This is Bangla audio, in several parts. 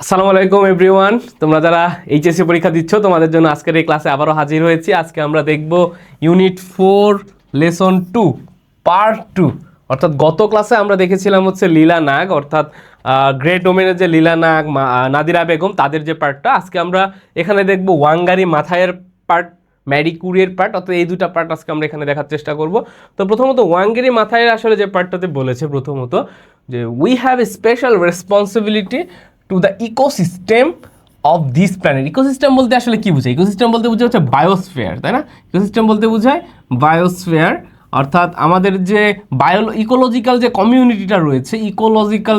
আসসালামু আলাইকুম এভরিওয়ান, তোমরা যারা এইচএসসি পরীক্ষা দিচ্ছ তোমাদের জন্য আজকের এই ক্লাসে আবারও হাজির হয়েছি। আজকে আমরা দেখব ইউনিট 4 লেসন 2 পার্ট 2। অর্থাৎ গত ক্লাসে আমরা দেখেছিলাম হচ্ছে লীলা নাগ, অর্থাৎ গ্রেট ওমেনের যে লীলা নাগ, নাদিরা বেগম, তাদের যে পার্টটা। আজকে আমরা এখানে দেখব ওয়াঙ্গারি মাথায়ের পার্ট, ম্যারি কুরির পার্ট। অর্থাৎ এই দুটা পার্ট আজকে আমরা এখানে দেখার চেষ্টা করব। তো প্রথমত ওয়াঙ্গারি মাথায়ের আসলে যে পার্টটাতে বলেছে প্রথমত যে we have a special responsibility to the ecosystem of this planet. Ecosystem বলতে আসলে কি বোঝায়? ইকোসিস্টেম বলতে বোঝায় হচ্ছে বায়োস্ফিয়ার, তাই না? ইকোসিস্টেম বলতে বোঝায় বায়োস্ফিয়ার, অর্থাৎ আমাদের যে ইকোলজিক্যাল যে কমিউনিটিটা রয়েছে, ইকোলজিক্যাল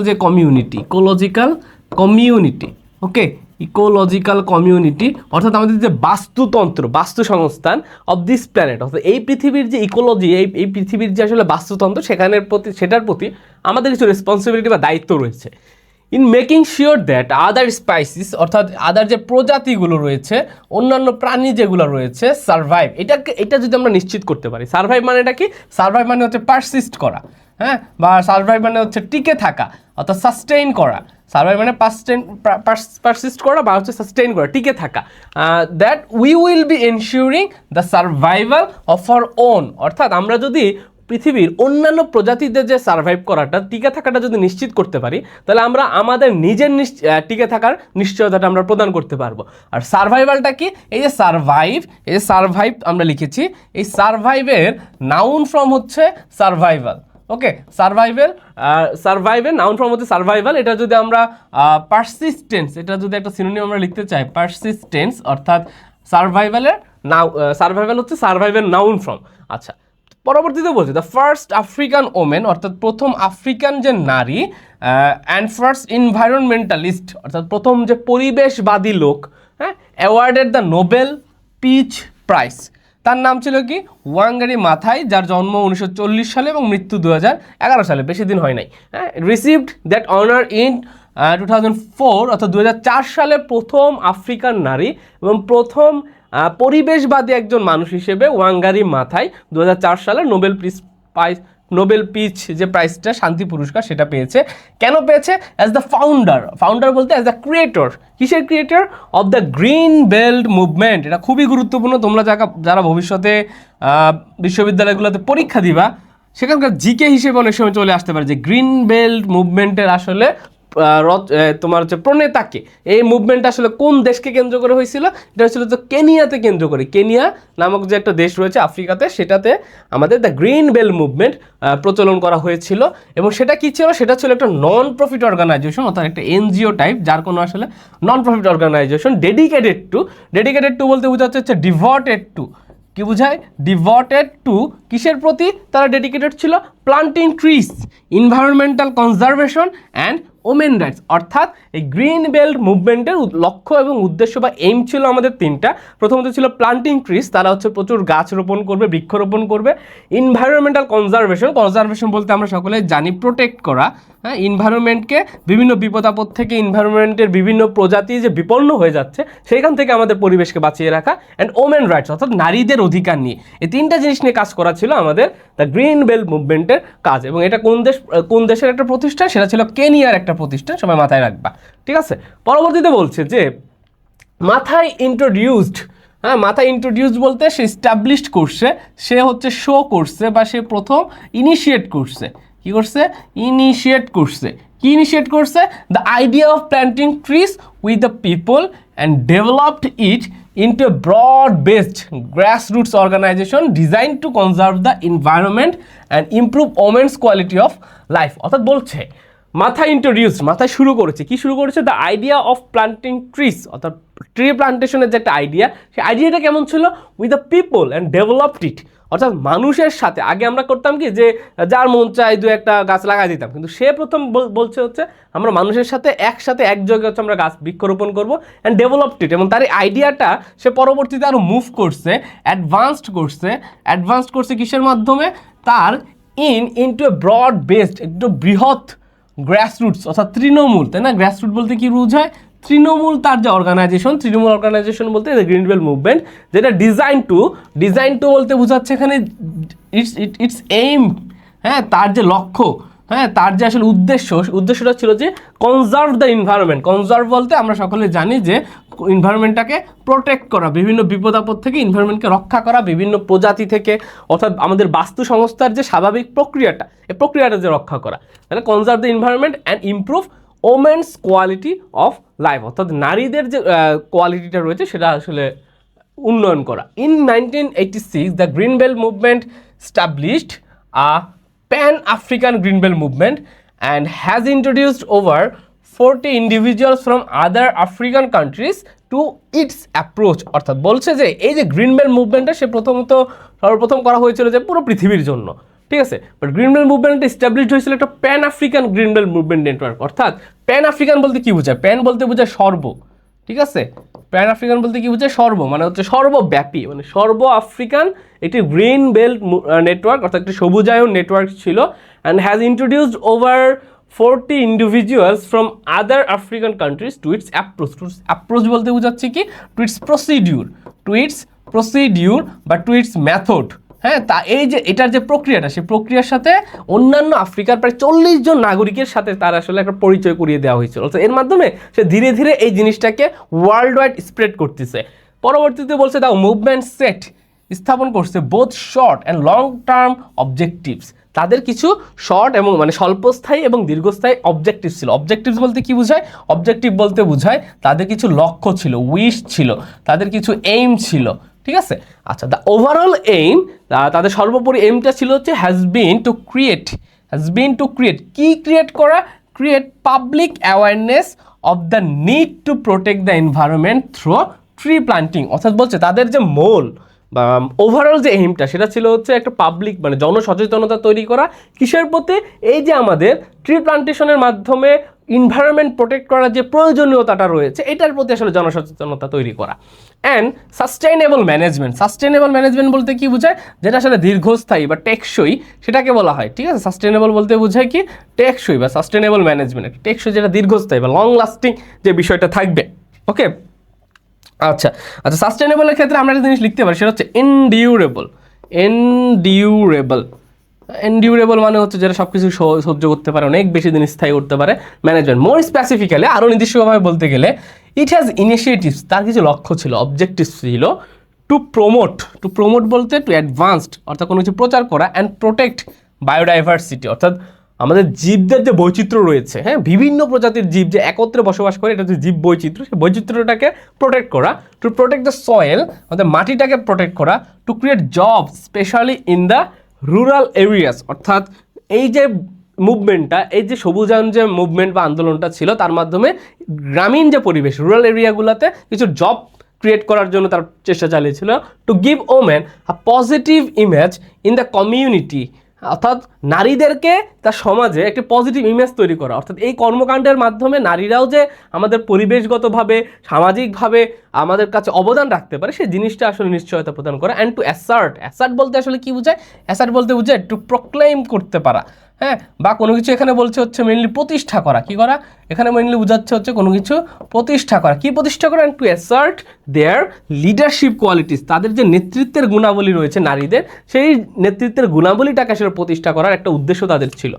কমিউনিটি, ওকে, ইকোলজিক্যাল কমিউনিটি, অর্থাৎ আমাদের যে বাস্তুতন্ত্র, বাস্তু সংস্থান অফ দিস প্ল্যানেট, অর্থাৎ এই পৃথিবীর যে ইকোলজি, এই পৃথিবীর যে আসলে বাস্তুতন্ত্র, সেটার প্রতি আমাদের কিছু রেসপন্সিবিলিটি বা দায়িত্ব রয়েছে। In making sure that other spices, অর্থাৎ আদার যে প্রজাতিগুলো রয়েছে, অন্যান্য প্রাণী যেগুলো রয়েছে, সারভাইভ, এটা যদি আমরা নিশ্চিত করতে পারি। সারভাইভ মানে এটা কি? সারভাইভ মানে হচ্ছে পারসিস্ট করা, হ্যাঁ, বা সারভাইভ মানে হচ্ছে টিকে থাকা, অর্থাৎ সাস্টেইন করা। সারভাইভ মানে পারসিস্ট করা বা হচ্ছে সাস্টেইন করা, টিকে থাকা। That we will be ensuring the survival of our own, অর্থাৎ আমরা যদি পৃথিবীর অন্যান্য প্রজাতিদের যে সারভাইভ করাটা, টিকে থাকাটা যদি নিশ্চিত করতে পারি, তাহলে আমরা আমাদের নিজের টিকে থাকার নিশ্চয়তাটা আমরা প্রদান করতে পারবো। আর সারভাইভালটা কি? এই যে সারভাইভ আমরা লিখেছি, এই সারভাইভের নাউন ফর্ম হচ্ছে সারভাইভাল। ওকে, সারভাইভের নাউন ফর্ম হচ্ছে সারভাইভাল। এটা যদি আমরা পারসিস্টেন্স, এটা যদি একটা সিনোনিম আমরা লিখতে চাই, পারসিস্টেন্স, অর্থাৎ সারভাইভাল হচ্ছে সারভাইভের নাউন ফর্ম। আচ্ছা, পরবর্তীতে বলছে দ্য ফার্স্ট আফ্রিকান ওমেন, অর্থাৎ প্রথম আফ্রিকান যে নারী, অ্যান্ড ফার্স্ট এনভায়রনমেন্টালিস্ট, অর্থাৎ প্রথম যে পরিবেশবাদী লোক, হ্যাঁ, awarded the Nobel peace prize. তার নাম ছিল কি? ওয়াঙ্গারি মাথাই, যার জন্ম 1940 সালে এবং মৃত্যু 2011 সালে, বেশি দিন হয় নাই। হ্যাঁ, রিসিভড দ্যাট অনার ইন 2004, অর্থাৎ 2004 সালে প্রথম আফ্রিকান নারী এবং প্রথম পরিবেশবাদী একজন মানুষ হিসেবে ওয়াঙ্গারি মাথাই 2004 সালে নোবেল পিস যে প্রাইজটা, শান্তি পুরস্কার, সেটা পেয়েছে। কেন পেয়েছে? অ্যাজ দ্য ফাউন্ডার বলতে অ্যাজ দ্য ক্রিয়েটর। কিসের creator? Of the green belt movement. এটা খুবই গুরুত্বপূর্ণ। তোমরা যারা ভবিষ্যতে বিশ্ববিদ্যালয়গুলোতে পরীক্ষা দিবা, সেখানকার জিকে হিসেবে অনেক সময় চলে আসতে পারে যে গ্রিন বেল্ট মুভমেন্টের আসলে তোমার হচ্ছে প্রণেতাকে, এই মুভমেন্টটা আসলে কোন দেশকে কেন্দ্র করে হয়েছিল? এটা হচ্ছিল তো কেনিয়াতে কেন্দ্র করে। কেনিয়া নামক যে একটা দেশ রয়েছে আফ্রিকাতে, সেটাতে আমাদের দ্য গ্রিন বেল্ট মুভমেন্ট প্রচলন করা হয়েছিল। এবং সেটা কি ছিল? সেটা ছিল একটা নন প্রফিট অর্গানাইজেশন, অর্থাৎ একটা এনজিও টাইপ, যার কোনো আসলে non profit organization. Dedicated to বলতে বোঝাচ্ছে হচ্ছে ডিভোটেড টু। কি বোঝায়? ডিভোটেড টু কিসের প্রতি তারা ডেডিকেটেড ছিল? Planting trees, environmental conservation and women rights. অর্থাৎ এই গ্রিন বেল্ট মুভমেন্টের লক্ষ্য এবং উদ্দেশ্য বা এইম ছিল আমাদের তিনটা। প্রথমত ছিল প্লান্টিং ট্রিজ, তারা হচ্ছে প্রচুর গাছ রোপণ করবে, বৃক্ষরোপণ করবে। এনভায়রনমেন্টাল কনজারভেশন বলতে আমরা সকলে জানি প্রোটেক্ট করা, হ্যাঁ, এনভায়রনমেন্টকে বিভিন্ন বিপদ আপদ থেকে, এনভায়রনমেন্টের বিভিন্ন প্রজাতি যে বিপন্ন হয়ে যাচ্ছে সেইখান থেকে আমাদের পরিবেশকে বাঁচিয়ে রাখা, অ্যান্ড ওমেন রাইটস, অর্থাৎ নারীদের অধিকার নিয়ে। এই তিনটা জিনিস নিয়ে কাজ করা ছিল আমাদের দ্য গ্রিন বেল্ট মুভমেন্টের কাজ। এবং এটা কোন দেশের একটা প্রতিষ্ঠান? সেটা ছিল কেনিয়ার একটা প্রতিষ্ঠান, সবাই মাথায় রাখবা, ঠিক আছে? পরবর্তীতে বলছে যে মাথায় ইন্ট্রোডিউসড বলতে সে স্টাবলিশড করছে, সে হচ্ছে শো করছে, বা সে প্রথম ইনিশিয়েট করছে। কি করছে? ইনিশিয়েট করছে the idea of planting trees with the people and developed it into a broad-based grassroots organization designed to conserve the environment and improve women's quality of life। অর্থাৎ বলছে মাথায় শুরু করেছে। কি শুরু করেছে? The idea of planting trees, অর্থাৎ ট্রি প্লান্টেশনের যে একটা আইডিয়া, সেই আইডিয়াটা কেমন ছিল? With the people and developed it, অর্থাৎ মানুষের সাথে। আগে আমরা করতাম কি, যে যার মন চাই দু একটা গাছ লাগাই দিতাম, কিন্তু সে প্রথম বলছে হচ্ছে আমরা মানুষের সাথে একসাথে একযোগে হচ্ছে আমরা বৃক্ষরোপণ করবো, অ্যান্ড ডেভেলপড ইট। এবং তার এই আইডিয়াটা সে পরবর্তীতে আরও মুভ করছে, অ্যাডভান্সড করছে কিসের মাধ্যমে? তার ইনটু এ ব্রড বেসড, একটু বৃহৎ গ্রাসরুটস, অর্থাৎ তৃণমূল, তাই না? গ্রাসরুট বলতে কি বোঝায়? তৃণমূল। তার যে অর্গানাইজেশন বলতে গ্রিন বেল্ট মুভমেন্ট, যেটা ডিজাইন টু বলতে বোঝাচ্ছে এখানে ইটস এইম, হ্যাঁ, তার যে লক্ষ্য, হ্যাঁ, তার যে আসলে উদ্দেশ্যটা ছিল যে কনজার্ভ দ্য এনভায়রনমেন্ট। কনজার্ভ বলতে আমরা সকলে জানি যে এনভায়রনমেন্টটাকে প্রোটেক্ট করা, বিভিন্ন বিপদ আপদ থেকে এনভায়রনমেন্টকে রক্ষা করা, বিভিন্ন প্রজাতি থেকে, অর্থাৎ আমাদের বাস্তু সংস্থার যে স্বাভাবিক প্রক্রিয়াটা, এই প্রক্রিয়াটা যে রক্ষা করা, তাহলে conserve the environment and improve women's quality of life, অর্থাৎ নারীদের যে কোয়ালিটিটা রয়েছে সেটা আসলে উন্নয়ন করা। In 1986 the green belt movement established a pan-African green belt movement and has introduced over 40 individuals from other African countries to its approach। অর্থাৎ বলছে যে এই যে গ্রিন বেল্ট মুভমেন্টটা সে সর্বপ্রথম করা হয়েছিল যে পুরো পৃথিবীর জন্য, ঠিক আছে। বাট গ্রিন বেল্ট মুভমেন্টটা এস্টাবলিশড হয়েছিল একটা pan African green belt movement network. অর্থাৎ প্যান আফ্রিকান বলতে কি বোঝায়? প্যান বলতে বোঝায় সর্ব, ঠিক আছে। প্যান আফ্রিকান বলতে কি বোঝায়? সর্ব, মানে হচ্ছে সর্বব্যাপী, মানে সর্ব আফ্রিকান একটি গ্রিন বেল্ট নেটওয়ার্ক, অর্থাৎ একটি সবুজায়ন নেটওয়ার্ক ছিল। And has introduced over 40 individuals from other African countries to its approach। Approach বলতে বোঝাচ্ছে কি? টু ইটস প্রসিডিউর বা টু ইটস মেথড। হ্যাঁ, তা এই যে এটার যে প্রক্রিয়াটা, সেই প্রক্রিয়ার সাথে অন্যান্য আফ্রিকার প্রায় 40 জন নাগরিকের সাথে তার আসলে একটা পরিচয় করিয়ে দেওয়া হয়েছিল। অর্থাৎ এর মাধ্যমে সে ধীরে ধীরে এই জিনিসটাকে ওয়ার্ল্ড ওয়াইড স্প্রেড করতেছে। পরবর্তীতে বলছে দ্য মুভমেন্ট সেট স্থাপন করছে both short and long term objectives. তাদের কিছু শর্ট এবং মানে স্বল্পস্থায়ী এবং দীর্ঘস্থায়ী অবজেক্টিভ ছিল। অবজেক্টিভস বলতে কি বোঝায়? অবজেক্টিভ বলতে বোঝায় তাদের কিছু লক্ষ্য ছিল, উইশ ছিল, তাদের কিছু এইম ছিল, ঠিক আছে। আচ্ছা, দ্য ওভারঅল এইম, তাদের সর্বোপরি এইমটা ছিল হচ্ছে হ্যাজ বিন টু ক্রিয়েট কি ক্রিয়েট করা? Create public awareness of the need to protect the environment through tree planting. অর্থাৎ বলছে তাদের যে মূল বা ওভারঅল যে এইমটা সেটা ছিল হচ্ছে একটা পাবলিক মানে জনসচেতনতা তৈরি করা। কিসের প্রতি? এই যে আমাদের ট্রি প্লান্টেশনের মাধ্যমে এনভায়রনমেন্ট প্রোটেক্ট করার যে প্রয়োজনীয়তাটা রয়েছে এটার প্রতি আসলে জনসচেতনতা তৈরি করা। অ্যান্ড সাস্টেইনেবল ম্যানেজমেন্ট বলতে কি বোঝায়? যেটা আসলে দীর্ঘস্থায়ী বা টেকসই সেটাকে বলা হয়, ঠিক আছে। সাস্টেইনেবল বলতে বোঝায় কি? টেকসই বা সাস্টেইনেবল ম্যানেজমেন্ট, টেকসই যেটা দীর্ঘস্থায়ী বা লং লাস্টিং যে বিষয়টা থাকবে। ওকে, আচ্ছা, সাস্টেইনেবলের ক্ষেত্রে আমরা একটা জিনিস লিখতে পারি, সেটা হচ্ছে এনডিউরেবল মানে হচ্ছে যেটা সব কিছু সহ্য করতে পারে, অনেক বেশি দিন স্থায়ী করতে পারে। ম্যানেজমেন্ট মোর স্পেসিফিক্যালি, আরও নির্দিষ্টভাবে বলতে গেলে, ইট হ্যাজ ইনিশিয়েটিভস, তার কিছু লক্ষ্য ছিল, অবজেক্টিভস ছিল। টু প্রমোট বলতে টু অ্যাডভান্সড, অর্থাৎ কোনো কিছু প্রচার করা, অ্যান্ড প্রোটেক্ট বায়োডাইভার্সিটি, অর্থাৎ আমাদের জীবদের যে বৈচিত্র্য রয়েছে, হ্যাঁ, বিভিন্ন প্রজাতির জীব যে একত্রে বসবাস করে, এটা হচ্ছে জীব বৈচিত্র্য, সেই বৈচিত্র্যটাকে প্রোটেক্ট করা। টু প্রোটেক্ট দ্য সয়েল, অর্থাৎ মাটিটাকে প্রোটেক্ট করা। To create job specially in the rural areas, অর্থাৎ এই যে মুভমেন্টটা, এই যে সবুজায়ন যে মুভমেন্ট বা আন্দোলনটা ছিল, তার মাধ্যমে গ্রামীণ যে পরিবেশ, রুরাল এরিয়াগুলোতে কিছু জব ক্রিয়েট করার জন্য তার চেষ্টা চালিয়েছিল। To give women a positive image in the community, অর্থাৎ নারীদেরকে তার সমাজে একটি পজিটিভ ইমেজ তৈরি করা। অর্থাৎ এই কর্মকাণ্ডের মাধ্যমে নারীরাও যে আমাদের পরিবেশগতভাবে সামাজিকভাবে আমাদের কাছে অবদান রাখতে পারে সেই জিনিসটা আসলে নিশ্চয়তা প্রদান করা। অ্যান্ড টু অ্যাসার্ট বলতে আসলে কি বোঝায়? অ্যাসার্ট বলতে বোঝায় টু প্রোক্লেম করতে পারা, হ্যাঁ, বা কোনো কিছু এখানে বলছে হচ্ছে মেইনলি প্রতিষ্ঠা করা। কি করা? এখানে মেইনলি বোঝাচ্ছে হচ্ছে কোনো কিছু প্রতিষ্ঠা করা। কি প্রতিষ্ঠা করা? And to assert their leadership qualities, তাদের যে নেতৃত্বের গুণাবলী রয়েছে নারীদের, সেই নেতৃত্বের গুণাবলীটাকে আসলে প্রতিষ্ঠা করার একটা উদ্দেশ্য তাদের ছিল।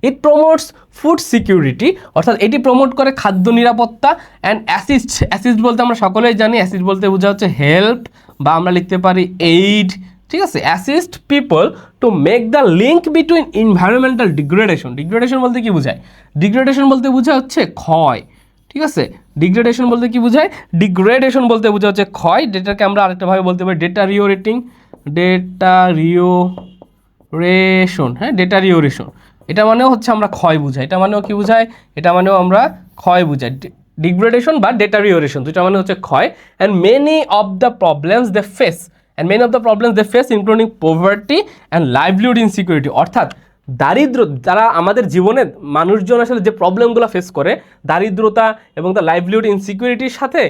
ইট প্রমোটস ফুড সিকিউরিটি, অর্থাৎ এটি প্রমোট করে খাদ্য নিরাপত্তা। অ্যান্ড অ্যাসিস্ট বলতে আমরা সকলেই জানি, অ্যাসিস্ট বলতে বোঝা হচ্ছে হেল্প, বা আমরা লিখতে পারি এইড, ঠিক আছে। Assist people to make the link between environmental degradation বলতে কি বোঝায়? ডিগ্রেডেশন বলতে বোঝায় হচ্ছে ক্ষয়, ঠিক আছে। ডিগ্রেডেশন বলতে কি বোঝায়? ডিগ্রেডেশন বলতে বোঝা হচ্ছে ক্ষয়, যেটাকে আমরা আরেকটাভাবে বলতে পারি ডেটারিওরেশন, হ্যাঁ, ডেটারিওরেশন। এটা মানেও হচ্ছে আমরা ক্ষয় বুঝাই, এটা মানেও কি বুঝায়? এটা মানেও আমরা ক্ষয় বুঝাই। ডিগ্রেডেশন বা ডেটারিওরেশন দুইটা মানে হচ্ছে ক্ষয়। And many of the problems they face including poverty and livelihood insecurity, অর্থাৎ দারিদ্র, যারা আমাদের জীবনে মানুষজন আসলে যে প্রবলেমগুলো ফেস করে, দারিদ্রতা এবং দ্য লাইভলিহুড ইনসিকিউরিটির সাথে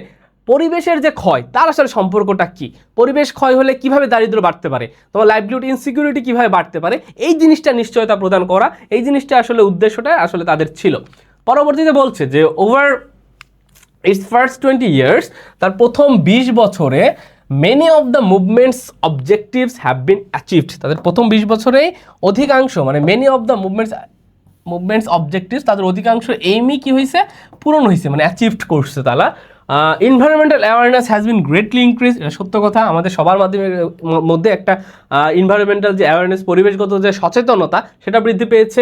পরিবেশের যে ক্ষয়, তার আসলে সম্পর্কটা কি? পরিবেশ ক্ষয় হলে কিভাবে দারিদ্র বাড়তে পারে, তোমার লাইভলিহুড ইনসিকিউরিটি কিভাবে বাড়তে পারে, এই জিনিসটা নিশ্চয়তা প্রদান করা, এই জিনিসটা আসলে উদ্দেশ্যটা আসলে তাদের ছিল। পরবর্তীতে বলছে যে ওভার ইটস ফার্স্ট 20 years, তার প্রথম 20 বছরে many of the movements objectives have been achieved, তাদের প্রথম 20 বছরেই অধিকাংশ মানে many of the movements movements objectives, তাদের অধিকাংশ এইমই কি হয়েছে, পূরণ হয়েছে, মানে অ্যাচিভড করছে তারা। Environmental awareness has been greatly increase, এটা সত্য কথা, আমাদের সবার মধ্যে একটা এনভায়রনমেন্টাল যে অ্যাওয়ারনেস, পরিবেশগত যে সচেতনতা, সেটা বৃদ্ধি পেয়েছে।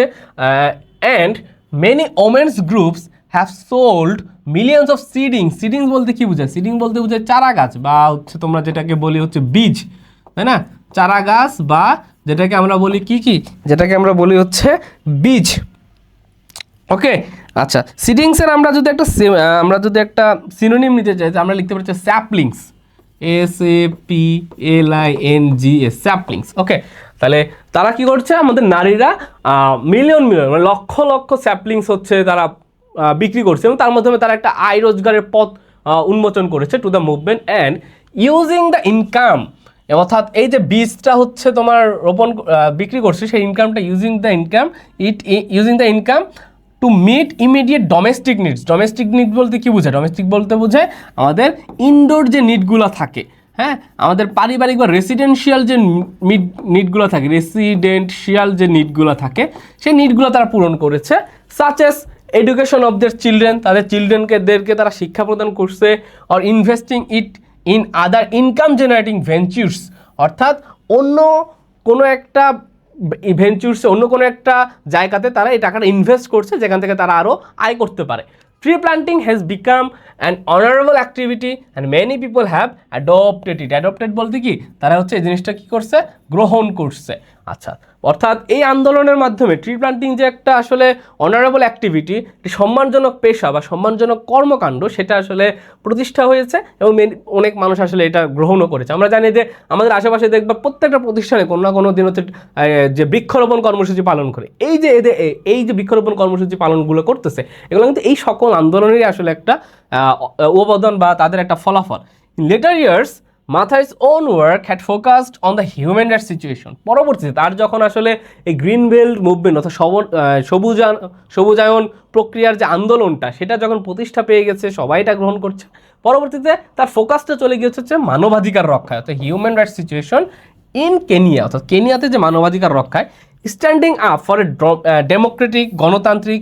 And many women's groups have sold millions of seedlings বলতে কি বোঝায়, সিডিং বলতে বোঝায় চারা গাছ, বা হচ্ছে তোমরা যেটাকে বলি হচ্ছে বীজ, তাই না, চারা গাছ, বা যেটাকে আমরা বলি যেটাকে আমরা বলি হচ্ছে বীজ। ওকে, আচ্ছা, সিডিংসের আমরা যদি একটা সিনোনিম নিতে চাই, আমরা লিখতে পারছি স্যাপলিংস, SAPLINGS, স্যাপলিংস। ওকে, তাহলে তারা কি করছে, আমাদের নারীরা মিলিয়ন মানে লক্ষ লক্ষ স্যাপলিংস হচ্ছে তারা বিক্রি করছে, এবং তার মাধ্যমে তারা একটা আয় রোজগারের পথ উন্মোচন করেছে to the movement. And using the income, অর্থাৎ এই যে বীজটা হচ্ছে তোমার বিক্রি করছে, সেই ইনকামটা using the income to meet immediate domestic needs বলতে কি বোঝায়, ডোমেস্টিক বলতে বোঝায় আমাদের ইনডোর যে নিডগুলো থাকে, হ্যাঁ, আমাদের পারিবারিক বা রেসিডেন্সিয়াল যে নিডগুলো থাকে, সেই নিডগুলো তারা পূরণ করেছে। Such as education of their children, তাদের চিলড্রেনদেরকে তারা শিক্ষা প্রদান করছে। Or investing it in other income generating ventures, অর্থাৎ অন্য কোনো একটা ভেঞ্চার্সে, অন্য কোনো একটা জায়গাতে তারা এই টাকাটা ইনভেস্ট করছে, যেখান থেকে তারা আরও আয় করতে পারে। Tree planting has become an honourable activity and many people have adopted বলতে কি, তারা হচ্ছে এই জিনিসটা কী করছে, গ্রহণ করছে। আচ্ছা, অর্থাৎ এই আন্দোলনের মাধ্যমে ট্রি প্ল্যান্টিং যে একটা আসলে অনারেবল অ্যাক্টিভিটি, একটি সম্মানজনক পেশা বা সম্মানজনক কর্মকাণ্ড, সেটা আসলে প্রতিষ্ঠা হয়েছে, এবং অনেক মানুষ আসলে এটা গ্রহণও করেছে। আমরা জানি যে আমাদের আশেপাশে দেখবা প্রত্যেকটা প্রতিষ্ঠানে কোনো না কোনো দিন হচ্ছে যে বৃক্ষরোপণ কর্মসূচি পালন করে। এই যে বৃক্ষরোপণ কর্মসূচি পালনগুলো করতেছে, এগুলো কিন্তু এই সকল আন্দোলনেরই আসলে একটা অবদান বা তাদের একটা ফলাফল। In later years Maathai's own work had focused on the human rights situation. পরবর্তীতে তার যখন আসলে এই গ্রিন বেল্ট মুভমেন্ট অর্থাৎ সবুজায়ন প্রক্রিয়ার যে আন্দোলনটা, সেটা যখন প্রতিষ্ঠা পেয়ে গেছে, সবাই এটা গ্রহণ করছে, পরবর্তীতে তার ফোকাসটা চলে গিয়েছে হচ্ছে মানবাধিকার রক্ষায়, অর্থাৎ human rights situation in Kenya, অর্থাৎ কেনিয়াতে যে মানবাধিকার রক্ষায়, standing up for a democratic, গণতান্ত্রিক,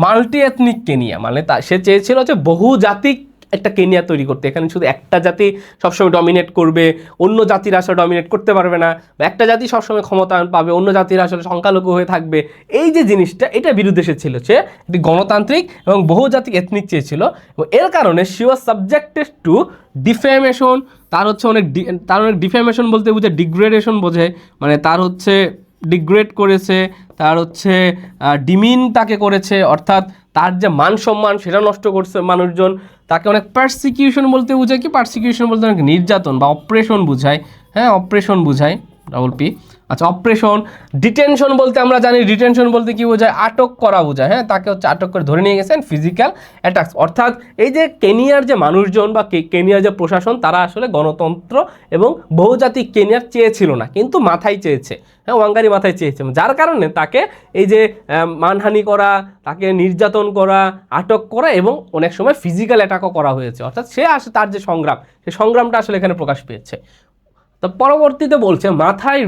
মাল্টি এথনিক কেনিয়া, মানে সে চেয়েছিল যে বহুজাতিক একটা কেনিয়া তৈরি করতে, এখানে শুধু একটা জাতি সবসময় ডমিনেট করবে, অন্য জাতিরা আসলে ডমিনেট করতে পারবে না, বা একটা জাতি সবসময় ক্ষমতায়ন পাবে, অন্য জাতিরা আসলে সংখ্যালঘু হয়ে থাকবে, এই যে জিনিসটা, এটার বিরুদ্ধে সে ছিল, সে একটি গণতান্ত্রিক এবং বহুজাতিক এথনিক চেয়েছিল। এবং এর কারণে she was subjected to defamation, তার অনেক ডিফেমেশন বলতে বোঝে ডিগ্রেডেশন বোঝে, মানে তার হচ্ছে ডিগ্রেড করেছে, তার হচ্ছে ডিমিন তাকে করেছে, অর্থাৎ তার যে মান সম্মান সেটা নষ্ট করছে মানুষজন। তাকে অনেক পারসিকিউশন বলতে বোঝায় কি, পারসিকিউশন বলতে অনেক নির্যাতন বা অপারেশন বোঝায়, হ্যাঁ, অপারেশন বোঝায়, ডবল-P। আচ্ছা, অপারেশন। ডিটেনশন বলতে আমরা জানি, ডিটেনশন বলতে কি বোঝায়, আটক করা বোঝায়, হ্যাঁ, তাকে হচ্ছে আটক করে ধরে নিয়ে গেছেন। ফিজিক্যাল অ্যাটাকস, অর্থাৎ এই যে কেনিয়ার যে মানুষজন বা কেনিয়ার যে প্রশাসন, তারা আসলে গণতন্ত্র এবং বহুজাতিক কেনিয়ার চেয়েছিল না, কিন্তু মাথায় চেয়েছে, হ্যাঁ, ওয়াঙ্গারি মাথায় চেয়েছে, যার কারণে তাকে এই যে মানহানি করা, তাকে নির্যাতন করা, আটক করা, এবং অনেক সময় ফিজিক্যাল অ্যাটাকও করা হয়েছে। অর্থাৎ তার যে সংগ্রাম, সেই সংগ্রামটা আসলে এখানে প্রকাশ পেয়েছে। তো পরবর্তীতে বলছে মাথায়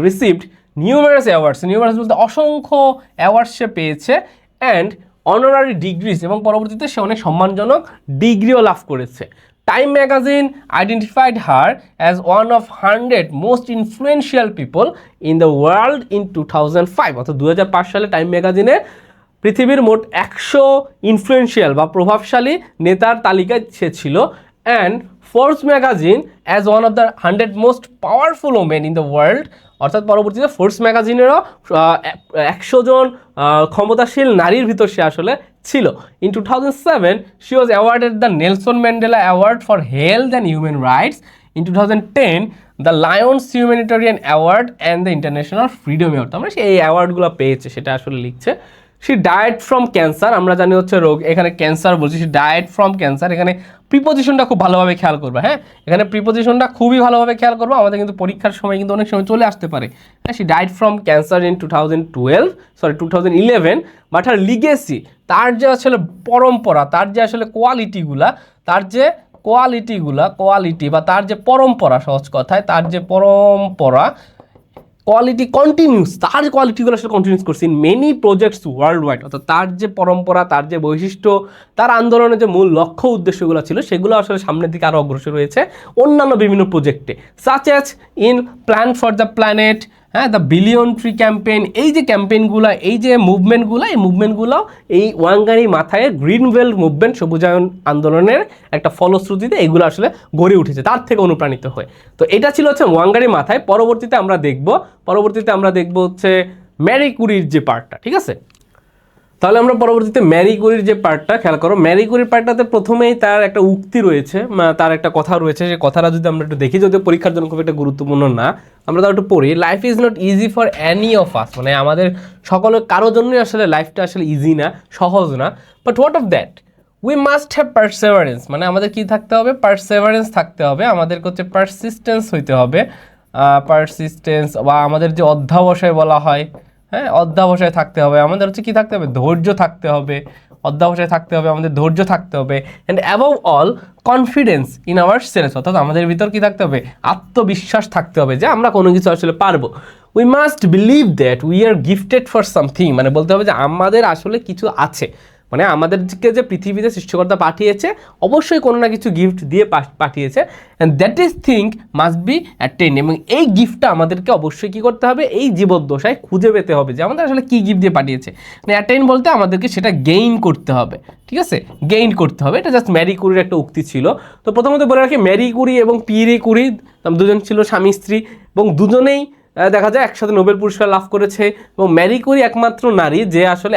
রিসিভড নিউমারাস অ্যাওয়ার্ডস বলতে অসংখ্য অ্যাওয়ার্ডস সে পেয়েছে, অ্যান্ড অনারারি ডিগ্রিজ, এবং পরবর্তীতে সে অনেক সম্মানজনক ডিগ্রিও লাভ করেছে। Time magazine identified her as one of 100 most influential people in the world in 2005, অর্থাৎ 2005 সালে টাইম ম্যাগাজিনে পৃথিবীর মোট 100 ইনফ্লুয়েন্সিয়াল বা প্রভাবশালী নেতার তালিকায় সে ছিল। And Forbes magazine as one of the 100 most powerful women in the world, অর্থাৎ পরবর্তীতে ফোর্বস ম্যাগাজিনেরও 100 জন ক্ষমতাশীল নারীর ভিতর সে আসলে ছিল। In 2007 she was awarded the Nelson Mandela award for health and human rights. In 2010 the Lions humanitarian award and the international freedom award. আমরা সে এই অ্যাওয়ার্ডগুলো পেয়েছে, সেটা আসলে লিখছে। শি ডায়েড ফ্রম ক্যান্সার, আমরা জানি হচ্ছে রোগ, এখানে ক্যান্সার বলছি, শি ডায়েড ফ্রম ক্যান্সার। এখানে প্রিপোজিশনটা খুব ভালোভাবে খেয়াল করবে, হ্যাঁ, এখানে প্রিপোজিশনটা খুবই ভালোভাবে খেয়াল করবো, আমাদের কিন্তু পরীক্ষার সময় কিন্তু অনেক সময় চলে আসতে পারে। হ্যাঁ, she died from cancer in 2011, but her legacy, তার যে আসলে পরম্পরা, তার যে আসলে কোয়ালিটি বা তার যে পরম্পরা, সহজ কথায় তার যে পরম্পরা কোয়ালিটি কন্টিনিউস, তার কোয়ালিটিগুলো আসলে কন্টিনিউস করছে in many projects world wide. অর্থাৎ তার যে পরম্পরা, তার যে বৈশিষ্ট্য, তার আন্দোলনের যে মূল লক্ষ্য উদ্দেশ্যগুলো ছিল সেগুলো আসলে সামনের দিকে আরও অগ্রসর হয়েছে অন্যান্য বিভিন্ন প্রজেক্টে, such as in plan for the planet, হ্যাঁ, দ্য বিলিয়ন ট্রি ক্যাম্পেইন। এই যে ক্যাম্পেইনগুলো, এই যে মুভমেন্টগুলো, এই মুভমেন্টগুলো এই ওয়াঙ্গারি মাথায় গ্রিন বেল্ট মুভমেন্ট, সবুজায়ন আন্দোলনের একটা ফলশ্রুতিতে এগুলো আসলে গড়ে উঠেছে, তার থেকে অনুপ্রাণিত হয়ে। তো এটা ছিল হচ্ছে ওয়াঙ্গারি মাথায়। পরবর্তীতে আমরা দেখব হচ্ছে ম্যারি কুরির যে পার্টটা, ঠিক আছে? তাহলে আমরা পরবর্তীতে ম্যারি কুরির যে পার্টটা খেয়াল করো। ম্যারি কুরির পার্টটাতে প্রথমেই তার একটা উক্তি রয়েছে, তার একটা কথা রয়েছে। সেই কথাটা যদি আমরা একটু দেখি, যদি পরীক্ষার জন্য খুব একটা গুরুত্বপূর্ণ না, আমরা তাও একটু পড়ি। Life is not easy for any of us, মানে আমাদের সকলের কারোর জন্যই আসলে লাইফটা আসলে ইজি না, সহজ না। But what of that, we must have perseverance, মানে আমাদের কি থাকতে হবে? পারসেভারেন্স থাকতে হবে, আমাদেরকে হচ্ছে পারসিস্টেন্স হইতে হবে। পারসিস্টেন্স বা আমাদের যে অধ্যাবসায় বলা হয়, হ্যাঁ, অধ্যাবসায় থাকতে হবে। আমাদের হচ্ছে কি থাকতে হবে? ধৈর্য থাকতে হবে, অধ্যাবসায় থাকতে হবে, আমাদের ধৈর্য থাকতে হবে। And above all confidence in our ourselves আমাদের ভিতর কি থাকতে হবে? আত্মবিশ্বাস থাকতে হবে যে আমরা কোনো কিছু আসলে পারবো। We must believe that we are gifted for something, মানে বলতে হবে যে আমাদের আসলে কিছু আছে, মানে আমাদেরকে যে পৃথিবীতে সৃষ্টিকর্তা পাঠিয়েছে অবশ্যই কোনো না কিছু গিফট দিয়ে পাঠিয়েছে। And that is thing must be attend, এবং এই গিফটটা আমাদেরকে অবশ্যই কী করতে হবে? এই জীবদ্দশায় খুঁজে পেতে হবে যে আমাদের আসলে কী গিফট দিয়ে পাঠিয়েছে। মানে অ্যাটেন্ড বলতে আমাদেরকে সেটা গেইন করতে হবে, ঠিক আছে? গেইন করতে হবে। এটা জাস্ট ম্যারি কুরির একটা উক্তি ছিল। তো প্রথমত বলে রাখি, ম্যারি কুরি এবং পিয়েরে কুরি দুজন ছিল স্বামী স্ত্রী, এবং দুজনেই দেখা যায় একসাথে নোবেল পুরস্কার লাভ করেছে। এবং ম্যারি কুরি একমাত্র নারী যে আসলে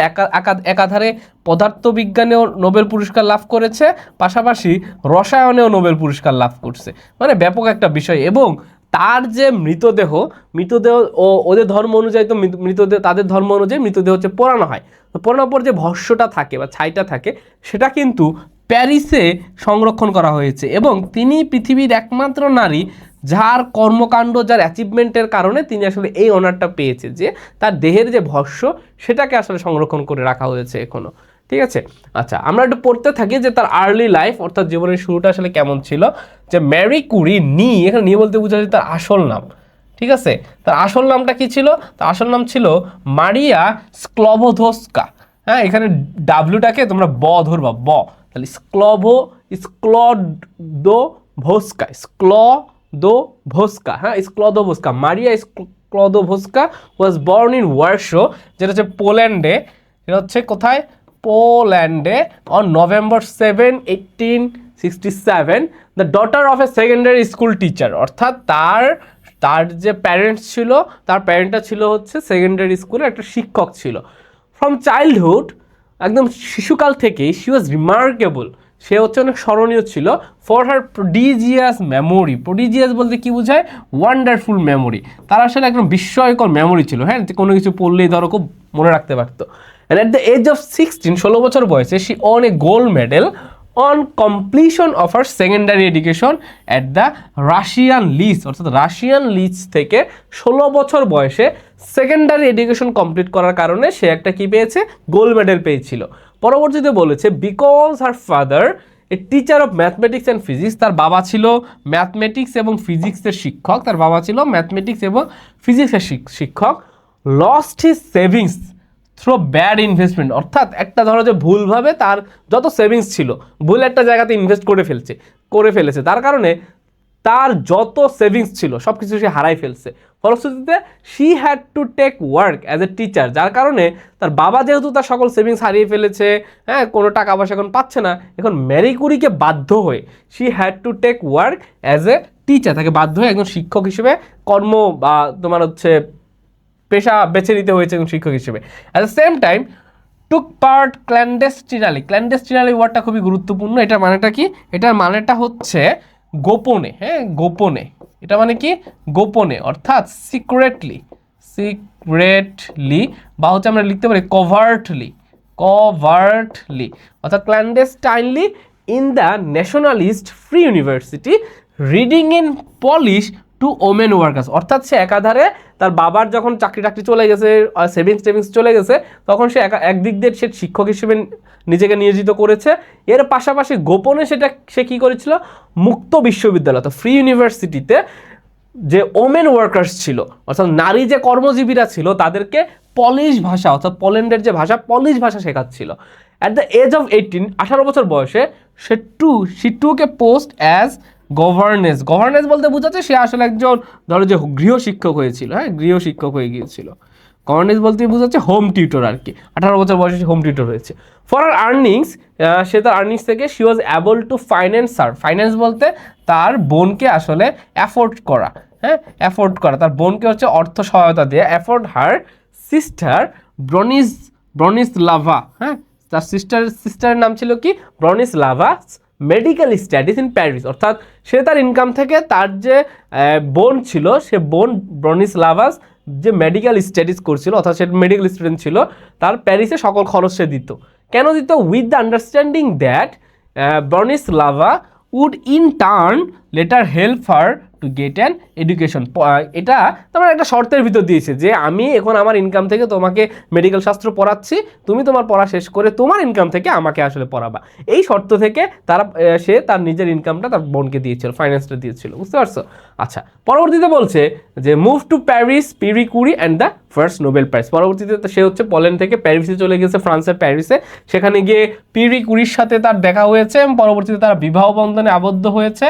একাধারে পদার্থবিজ্ঞানেও নোবেল পুরস্কার লাভ করেছে, পাশাপাশি রসায়নেও নোবেল পুরস্কার লাভ করছে, মানে ব্যাপক একটা বিষয়। এবং তার যে মৃতদেহ ও ওদের ধর্ম অনুযায়ী, তো মৃতদেহ, তাদের ধর্ম অনুযায়ী মৃতদেহ হচ্ছে পোড়ানো হয়। তো পোড়ানোর পর যে ভস্যটা থাকে বা ছাইটা থাকে, সেটা কিন্তু প্যারিসে সংরক্ষণ করা হয়েছে। এবং তিনি পৃথিবীর একমাত্র নারী যার কর্মকাণ্ড, যার অ্যাচিভমেন্টের কারণে তিনি আসলে এই অনারটা পেয়েছে, যে তার দেহের যে ভস্য সেটাকে আসলে সংরক্ষণ করে রাখা হয়েছে এখনো, ঠিক আছে? আচ্ছা, আমরা একটু পড়তে থাকি যে তার আর্লি লাইফ, অর্থাৎ জীবনের শুরুটা আসলে কেমন ছিল। যে ম্যারি কুরি, এখানে নি বলতে বোঝা যায় তার আসল নাম, ঠিক আছে? তার আসল নামটা কি ছিল? তার আসল নাম ছিল মারিয়া স্ক্লভোধস্কা। হ্যাঁ, এখানে ডাব্লিউটাকে তোমরা ব ধরবা, ব, তাহলে স্ক্লদোভস্কা, হ্যাঁ, স্ক্লদোভস্কা, মারিয়া স্ক্লদোভস্কা ওয়াজ বর্ন ইন ওয়ারশো, যেটা হচ্ছে পোল্যান্ডে। এটা হচ্ছে কোথায়? পোল্যান্ডে, on November 7, 1867, the daughter of a secondary school teacher. অর্থাৎ তার যে প্যারেন্টস ছিল, তার প্যারেন্টটা ছিল হচ্ছে সেকেন্ডারি স্কুলের একটা শিক্ষক ছিল। ফ্রম চাইল্ডহুড, একদম শিশুকাল থেকেই, শি ওয়াজ রিমার্কেবল, সে হচ্ছে অনেক স্মরণীয় ছিল। ফর হার প্রডিজিয়াস মেমোরি, প্রডিজিয়াস বলতে কি বোঝায়? Wonderful memory. তার আসলে একদম বিস্ময়কর মেমোরি ছিল, হ্যাঁ, কোনো কিছু পড়লেই ধরো খুব মনে রাখতে পারতো। And at the age of 16, 16 বছর বয়সে, she won a gold medal on completion of her secondary education at the Russian lycee, অর্থাৎ রাশিয়ান লিজ থেকে 16 বছর বয়সে সেকেন্ডারি এডুকেশন কমপ্লিট করার কারণে সে একটা কি পেয়েছে? গোল্ড মেডেল পেয়েছিল। পরবর্তীতে বলেছে because her father a teacher of mathematics and physics, তার বাবা ছিল ম্যাথমেটিক্স এবং ফিজিক্সের শিক্ষক, তার বাবা ছিল ম্যাথমেটিক্স এবং ফিজিক্সের শিক্ষক, lost his savings through bad investment, অর্থাৎ একটা ধরো যে ভুলভাবে তার যত সেভিংস ছিল ভুল একটা জায়গাতে ইনভেস্ট করে ফেলেছে, তার কারণে তার যত সেভিংস ছিল সব কিছু সে হারাই ফেলছে। ফলশ্রুতিতে she had to take work as a teacher, যার কারণে তার বাবা যেহেতু তার সকল সেভিংস হারিয়ে ফেলেছে, হ্যাঁ, কোনো টাকা পয়সা এখন পাচ্ছে না, এখন ম্যারি কুরিকে বাধ্য হয়ে she had to take work as a teacher, তাকে বাধ্য হয়ে একজন শিক্ষক হিসেবে কর্ম বা তোমার হচ্ছে পেশা বেছে নিতে হয়েছে একজন শিক্ষক হিসেবে। At the same time took part clandestinely, clandestinely ওয়ার্ডটা খুবই গুরুত্বপূর্ণ। এটার মানেটা কি? এটার মানেটা হচ্ছে গোপনে, হ্যাঁ, গোপনে। এটা মানে কি? গোপনে, অর্থাৎ সিক্রেটলি, বা হচ্ছে আমরা লিখতে পারি কভার্টলি, অর্থাৎ clandestinely in the nationalist free university reading in Polish to women workers, অর্থাৎ সে একাধারে তার বাবার যখন চাকরি চলে গেছে, সেভিংস চলে গেছে, তখন সে একদিক দিয়ে সে শিক্ষক হিসেবে নিজেকে নিয়োজিত করেছে। এর পাশাপাশি গোপনে সে কী করেছিল? মুক্ত বিশ্ববিদ্যালয়, তো ফ্রি ইউনিভার্সিটিতে যে ওমেন ওয়ার্কার্স ছিল, অর্থাৎ নারী যে কর্মজীবীরা ছিল, তাদেরকে পলিশ ভাষা, অর্থাৎ পোল্যান্ডের যে ভাষা পলিশ ভাষা শেখাচ্ছিল। অ্যাট দ্য এজ অফ 18, 18 বছর বয়সে সে টুক এ পোস্ট অ্যাজ গভর্নেস। গভর্নেস বলতে বোঝাচ্ছে সে আসলে একজন ধরো যে গৃহশিক্ষক হয়েছিল, হ্যাঁ, গৃহশিক্ষক হয়ে গিয়েছিল। গভর্নেস বলতে বোঝাচ্ছে হোম টিউটর আর কি। 18 বছর বয়সে সে হোম টিউটর হয়েছে। ফর আর আর্নিংস, সে তার আর্নিংস থেকে she was able to finance her. Finance বলতে তার বোনকে আসলে অ্যাফোর্ড করা, হ্যাঁ, অ্যাফোর্ড করা, তার বোনকে হচ্ছে অর্থ সহায়তা দিয়ে অ্যাফোর্ড হার সিস্টার ব্রনিসলাভা, হ্যাঁ, তার সিস্টারের নাম ছিল কি, ব্রনিসলাভা, মেডিকেল স্টাডিজ ইন প্যারিস। অর্থাৎ সে তার ইনকাম থেকে তার যে বোন ছিল, সে বোন ব্রনিসলাভাস যে মেডিকেল স্টাডিজ করছিল, অর্থাৎ সে মেডিকেল স্টুডেন্ট ছিল, তার প্যারিসে সকল খরচ সে দিত। কেন দিত? With the understanding that Bronislawa would in turn later help her to get an education. এটা তোমার একটা শর্তের ভিতর দিয়েছে যে আমি এখন আমার ইনকাম থেকে তোমাকে মেডিকেল শাস্ত্র পড়াচ্ছি, তুমি তোমার পড়া শেষ করে তোমার ইনকাম থেকে আমাকে আসলে পড়াবা। এই শর্ত থেকে তারা সে তার নিজের ইনকামটা তার বোনকে দিয়েছিল, ফাইন্যান্সটা দিয়েছিল, বুঝতে পারছো? আচ্ছা, পরবর্তীতে বলছে যে move to Paris Pierre Curie and the first Nobel prize. পরবর্তীতে সে হচ্ছে পোল্যান্ড থেকে প্যারিসে চলে গেছে, ফ্রান্সের প্যারিসে। সেখানে গিয়ে পিরি কুরির সাথে তার দেখা হয়েছে এবং পরবর্তীতে তারা বিবাহ বন্ধনে আবদ্ধ হয়েছে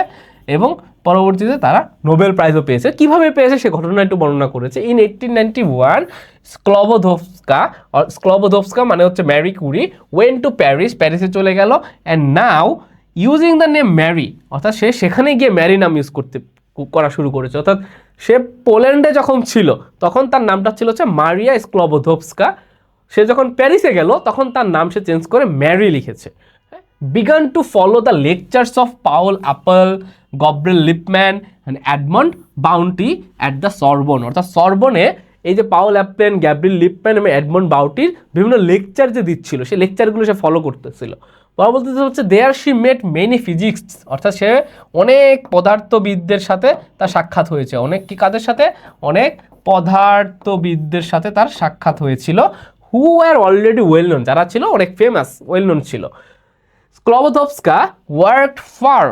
এবং পরবর্তীতে তারা নোবেল প্রাইজও পেয়েছে। কিভাবে পেয়েছে সে ঘটনা একটু বর্ণনা করেছে। ইন 1891 স্ক্লবোধস্কা মানে হচ্ছে Marie Curie went to Paris, প্যারিসে চলে গেল, and now using the name Marie, অর্থাৎ সে সেখানে গিয়ে ম্যারি নাম ইউজ করা শুরু করেছে। অর্থাৎ সে পোল্যান্ডে যখন ছিল তখন তার নামটা ছিল হচ্ছে মারিয়া স্ক্লবোধস্কা। সে যখন প্যারিসে গেল তখন তার নাম সে চেঞ্জ করে ম্যারি লিখেছে। began to follow the lectures of Paul Appel, Gabriel Lippmann and Edmund Bounty at the Sorbonne। অর্থাৎ সরবনে এই যে পাউল অ্যাপেল, গ্যাব্রিয়েল লিপম্যান এবং এডমন্ড বাউটির বিভিন্ন লেকচার যে দিচ্ছিল, সেই লেকচারগুলো সে ফলো করতেছিল। পরবর্তীতে হচ্ছে there she met many physics, অর্থাৎ সে অনেক পদার্থবিদদের সাথে তার সাক্ষাৎ হয়েছে। অনেক কি কাদের সাথে? অনেক পদার্থবিদদের সাথে তার সাক্ষাৎ হয়েছিল। Who are already well known, যারা ছিল অনেক ফেমাস, ওয়েল নোন ছিল। Sklodowska worked far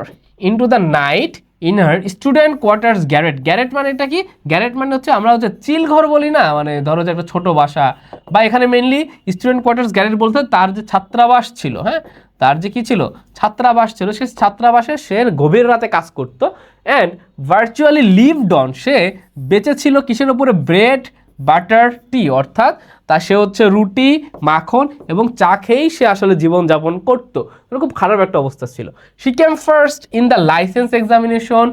into the night in her student quarters garret. Garret মানে এটা কি? গ্যারেট মানে হচ্ছে আমরা হচ্ছে চিল ঘর বলি না, মানে ধরো যে একটা ছোট বাসা, বা এখানে মেনলি স্টুডেন্ট কোয়ার্টার্স গ্যারেট বলতে তার যে ছাত্রাবাস ছিল, হ্যাঁ, তার যে কি ছিল, ছাত্রাবাস ছিল, সে ছাত্রাবাসে সে গভীর রাতে কাজ করতো। অ্যান্ড ভার্চুয়ালি লিভড অন, সে বেঁচে ছিল কিসের উপরে? ব্রেড বাটার টি, অর্থাৎ সে হচ্ছে রুটি মাখন এবং চা খেয়েই সে আসলে জীবনযাপন করতো। খুব খারাপ একটা অবস্থা ছিল। She came first in the licence examination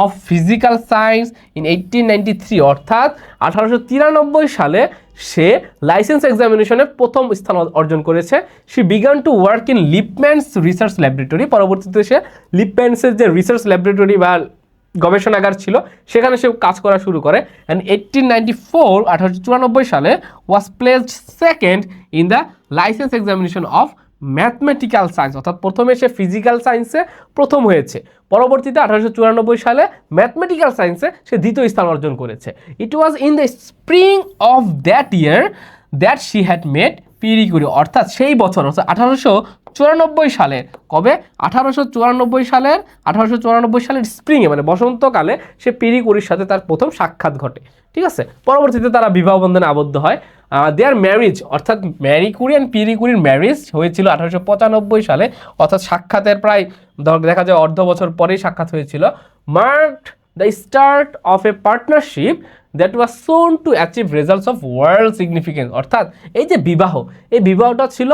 of physical science in 1893, অর্থাৎ 1893 সালে সে লাইসেন্স এক্সামিনেশনে প্রথম স্থান অর্জন করেছে। She began to work in Lippmann's research laboratory. পরবর্তীতে সে লিপম্যানসের যে রিসার্চ ল্যাবরেটরি বা গবেষণাগার ছিল সেখানে সে কাজ করা শুরু করে। অ্যান্ড 1894 সালে was placed second in the licence examination of mathematical science, অর্থাৎ প্রথমে সে ফিজিক্যাল সায়েন্সে প্রথম হয়েছে, পরবর্তীতে 1894 সালে ম্যাথমেটিক্যাল সায়েন্সে সে দ্বিতীয় স্থান অর্জন করেছে। It was in the spring of that year that she had made Pierre Curie, অর্থাৎ সেই বছর, অর্থাৎ 1894 সালের কবে? 1894 সালের স্প্রিংয়ে মানে বসন্তকালে সে পিরি কুরির সাথে তার প্রথম সাক্ষাৎ ঘটে। ঠিক আছে, পরবর্তীতে তারা বিবাহ বন্ধনে আবদ্ধ হয়। দেয়ার ম্যারিজ, অর্থাৎ ম্যারি কুরি অ্যান্ড পিরি কুরির ম্যারিজ হয়েছিল 1895 সালে, অর্থাৎ সাক্ষাতের প্রায় দেখা যায় অর্ধ বছর পরেই সাক্ষাৎ হয়েছিল। Marked the start of a partnership that was soon to achieve results of world significance, অর্থাৎ এই যে বিবাহ, এই বিবাহটা ছিল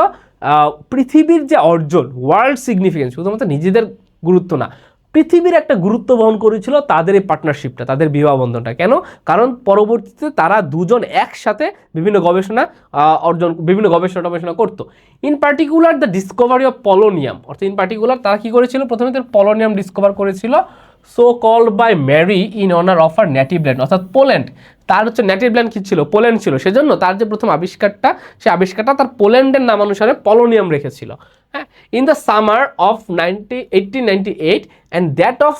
পৃথিবীর যে অর্জন, ওয়ার্ল্ড সিগনিফিকেন্স, শুধুমাত্র নিজেদের গুরুত্ব না, পৃথিবীর একটা গুরুত্ব বহন করেছিল তাদের এই পার্টনারশিপটা, তাদের বিবাহ বন্ধনটা। কেন? কারণ পরবর্তীতে তারা দুজন একসাথে বিভিন্ন গবেষণা করতো। In particular the discovery of polonium, অর্থাৎ ইন পার্টিকুলার তারা কি করেছিল? প্রথমে তার পলোনিয়াম ডিসকভার করেছিল, so called by Marie in honour of her native land, অর্থাৎ পোল্যান্ড। তার হচ্ছে নেটিভ ল্যান্ড কি ছিল? পোল্যান্ড ছিল, সেজন্য তার যে প্রথম আবিষ্কারটা, সে আবিষ্কারটা তার পোল্যান্ডের নাম অনুসারে পলোনিয়াম রেখেছিল। হ্যাঁ, in the summer of 1898 and that of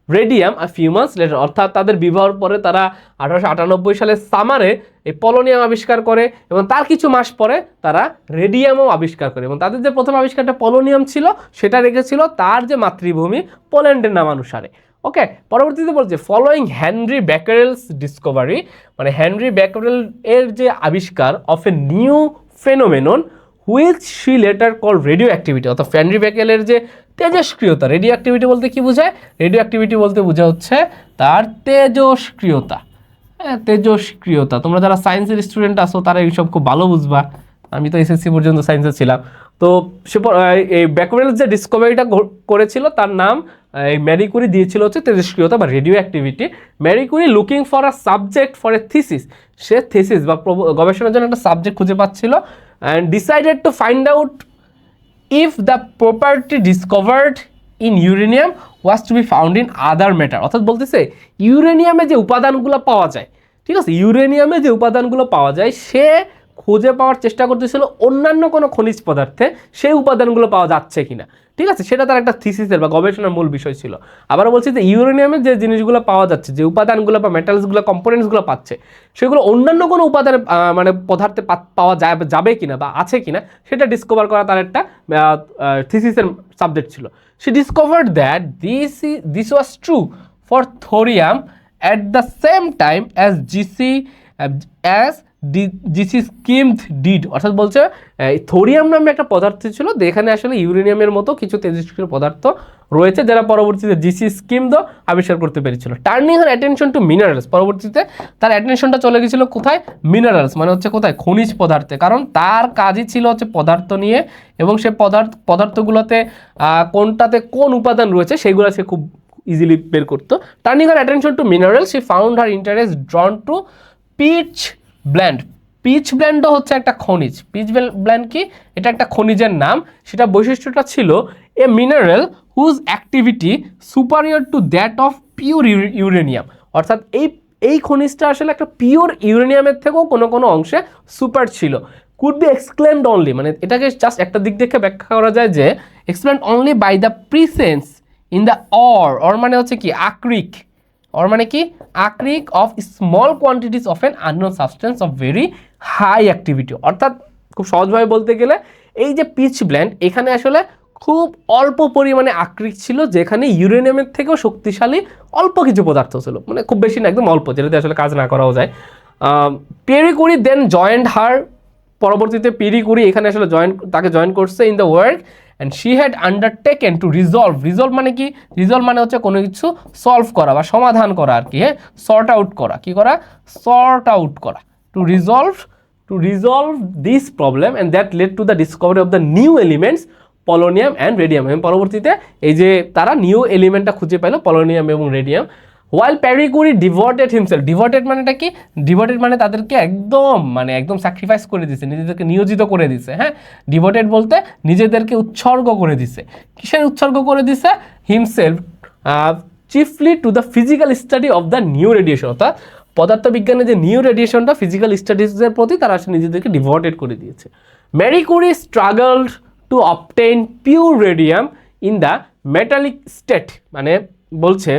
radium a few months later, অর্থাৎ তাদের বিবাহের পরে তারা 1898 সালের সামারে এই পলোনিয়াম আবিষ্কার করে এবং তার কিছু মাস পরে তারা রেডিয়ামও আবিষ্কার করে। এবং তাদের যে প্রথম আবিষ্কারটা পলোনিয়াম ছিল সেটা রেখেছিল তার যে মাতৃভূমি পোল্যান্ডের নাম অনুসারে। ওকে, পরবর্তীতে বলছে ফলোয়িং হেনরি ব্যাকারেলস ডিসকভারি, মানে হেনরি ব্যাকারেল এর যে আবিষ্কার of a new phenomenon which she letter call radio activity, অর্থাৎ হেনরি ব্যাকারেলের যে তেজস্ক্রিয়তা, রেডিও অ্যাক্টিভিটি বলতে কি বোঝায়? রেডিও অ্যাক্টিভিটি বলতে বোঝা হচ্ছে তার তেজস্ক্রিয়তা। হ্যাঁ, তেজস্ক্রিয়তা। তোমরা যারা সায়েন্সের স্টুডেন্ট আসো তারা এইসব খুব ভালো বুঝবা, আমি তো এসএসসি পর্যন্ত সায়েন্সে ছিলাম। তো সে এই ব্যাকারেল যে ডিসকভারিটা করেছিল তার নাম এই ম্যারি কুরি দিয়েছিল হচ্ছে তেজস্ক্রিয়তা বা radioactivity. Marie Curie looking for a subject for a thesis, সে থিসিস বা গবেষণার জন্য একটা সাবজেক্ট খুঁজে পাচ্ছিল, and decided to find out if the property discovered in uranium was to be found in other matter, অর্থাৎ বলতেছে ইউরেনিয়ামে যে উপাদানগুলো পাওয়া যায়, ঠিক আছে, ইউরেনিয়ামে যে উপাদানগুলো পাওয়া যায় সে খুঁজে পাওয়ার চেষ্টা করতেছিল অন্যান্য কোনো খনিজ পদার্থে সেই উপাদানগুলো পাওয়া যাচ্ছে কিনা, ঠিক আছে, সেটা তার একটা থিসিসের বা গবেষণার মূল বিষয় ছিল। আবার বলছি যে ইউরেনিয়ামে যে জিনিসগুলো পাওয়া যাচ্ছে, যে উপাদানগুলো বা মেটালসগুলো কম্পোনেন্টসগুলো পাচ্ছে, সেগুলো অন্যান্য কোনো উপাদানে মানে পদার্থে পাওয়া যাবে কিনা বা আছে কিনা সেটা ডিসকভার করা তার একটা থিসিসের সাবজেক্ট ছিল। She discovered that this was true for thorium at the same time as GC skimmed did, অর্থাৎ বলছে থোরিয়াম নামে একটা পদার্থ ছিল যেখানে আসলে ইউরেনিয়ামের মতো কিছু তেজস্ক্রিয় পদার্থ রয়েছে যারা পরবর্তীতে জিসি স্কিমড আবিষ্কার করতে পেরেছিল। Turning her attention to minerals, পরবর্তীতে তার অ্যাটেনশনটা চলে গেছিল কোথায়? মিনারেলস মানে হচ্ছে কোথায়? খনিজ পদার্থে, কারণ তার কাজই ছিল হচ্ছে পদার্থ নিয়ে এবং সে পদার্থগুলোতে কোনটাতে কোন উপাদান রয়েছে সেগুলো সে খুব ইজিলি বের করতো। Turning her attention to minerals she found her interest drawn to pitchblende. পিচ ব্ল্যান্ডও হচ্ছে একটা খনিজ। পিচ ব্ল্যান্ড কি? এটা একটা খনিজের নাম। সেটা বৈশিষ্ট্যটা ছিল a mineral whose activity superior to that of pure uranium, অর্থাৎ এই খনিজটা আসলে একটা পিওর ইউরেনিয়ামের থেকেও কোনো অংশে সুপার ছিল। কুড বি এক্সক্লেমড অনলি, মানে এটাকে জাস্ট একটা দিক দেখে ব্যাখ্যা করা যায় যে explained only by the presence in the ore মানে হচ্ছে কি আকরিক, অর মানে কি আকরিক of small quantities of an unknown substance of very high activity, অর্থাৎ খুব সহজভাবে বলতে গেলে এই যে পিচ ব্ল্যান্ড এখানে আসলে খুব অল্প পরিমাণে আকরিক ছিল যেখানে ইউরেনিয়ামের থেকেও শক্তিশালী অল্প কিছু পদার্থ ছিল, মানে খুব বেশি না, একদম অল্প, যেটাতে আসলে কাজ না করাও যায়। পিয়েরি কুরি দেন জয়েন্ট হার, পরবর্তীতে পিয়েরি কুরি এখানে আসলে তাকে জয়েন করছে in the work and she had undertaken two resolve মানে কি? রিজলভ মানে হচ্ছে কোনো কিছু সলভ করা বা সমাধান করা আর কি, হ্যাঁ, সর্ট আউট করা, কি করা? সর্ট আউট করা, two resolve this problem and that lead to the discovery of the new elements polonium and radium. এবং পরবর্তীতে এই যে তারা নিউ এলিমেন্টটা খুঁজে পেল পলোনিয়াম এবং রেডিয়াম। ওয়াইল প্যারি কুরি ডিভোটেড হিমসেলফ, ডিভোটেড মানেটা কি? ডিভোটেড মানে তাদেরকে একদম স্যাক্রিফাইস করে দিছে, নিজেদেরকে নিয়োজিত করে দিছে, হ্যাঁ, ডিভোটেড বলতে নিজেদেরকে উৎসর্গ করে দিছে। কিসের উৎসর্গ করে দিছে? Himself chiefly to the physical study of the new radiation, অর্থাৎ পদার্থবিজ্ঞানের যে নিউ রেডিয়েশনটা ফিজিক্যাল স্টাডিজের প্রতি তারা নিজেদেরকে ডিভোটেড করে দিয়েছে। Marie Curie struggled to obtain pure radium in the metallic state, মানে বলছে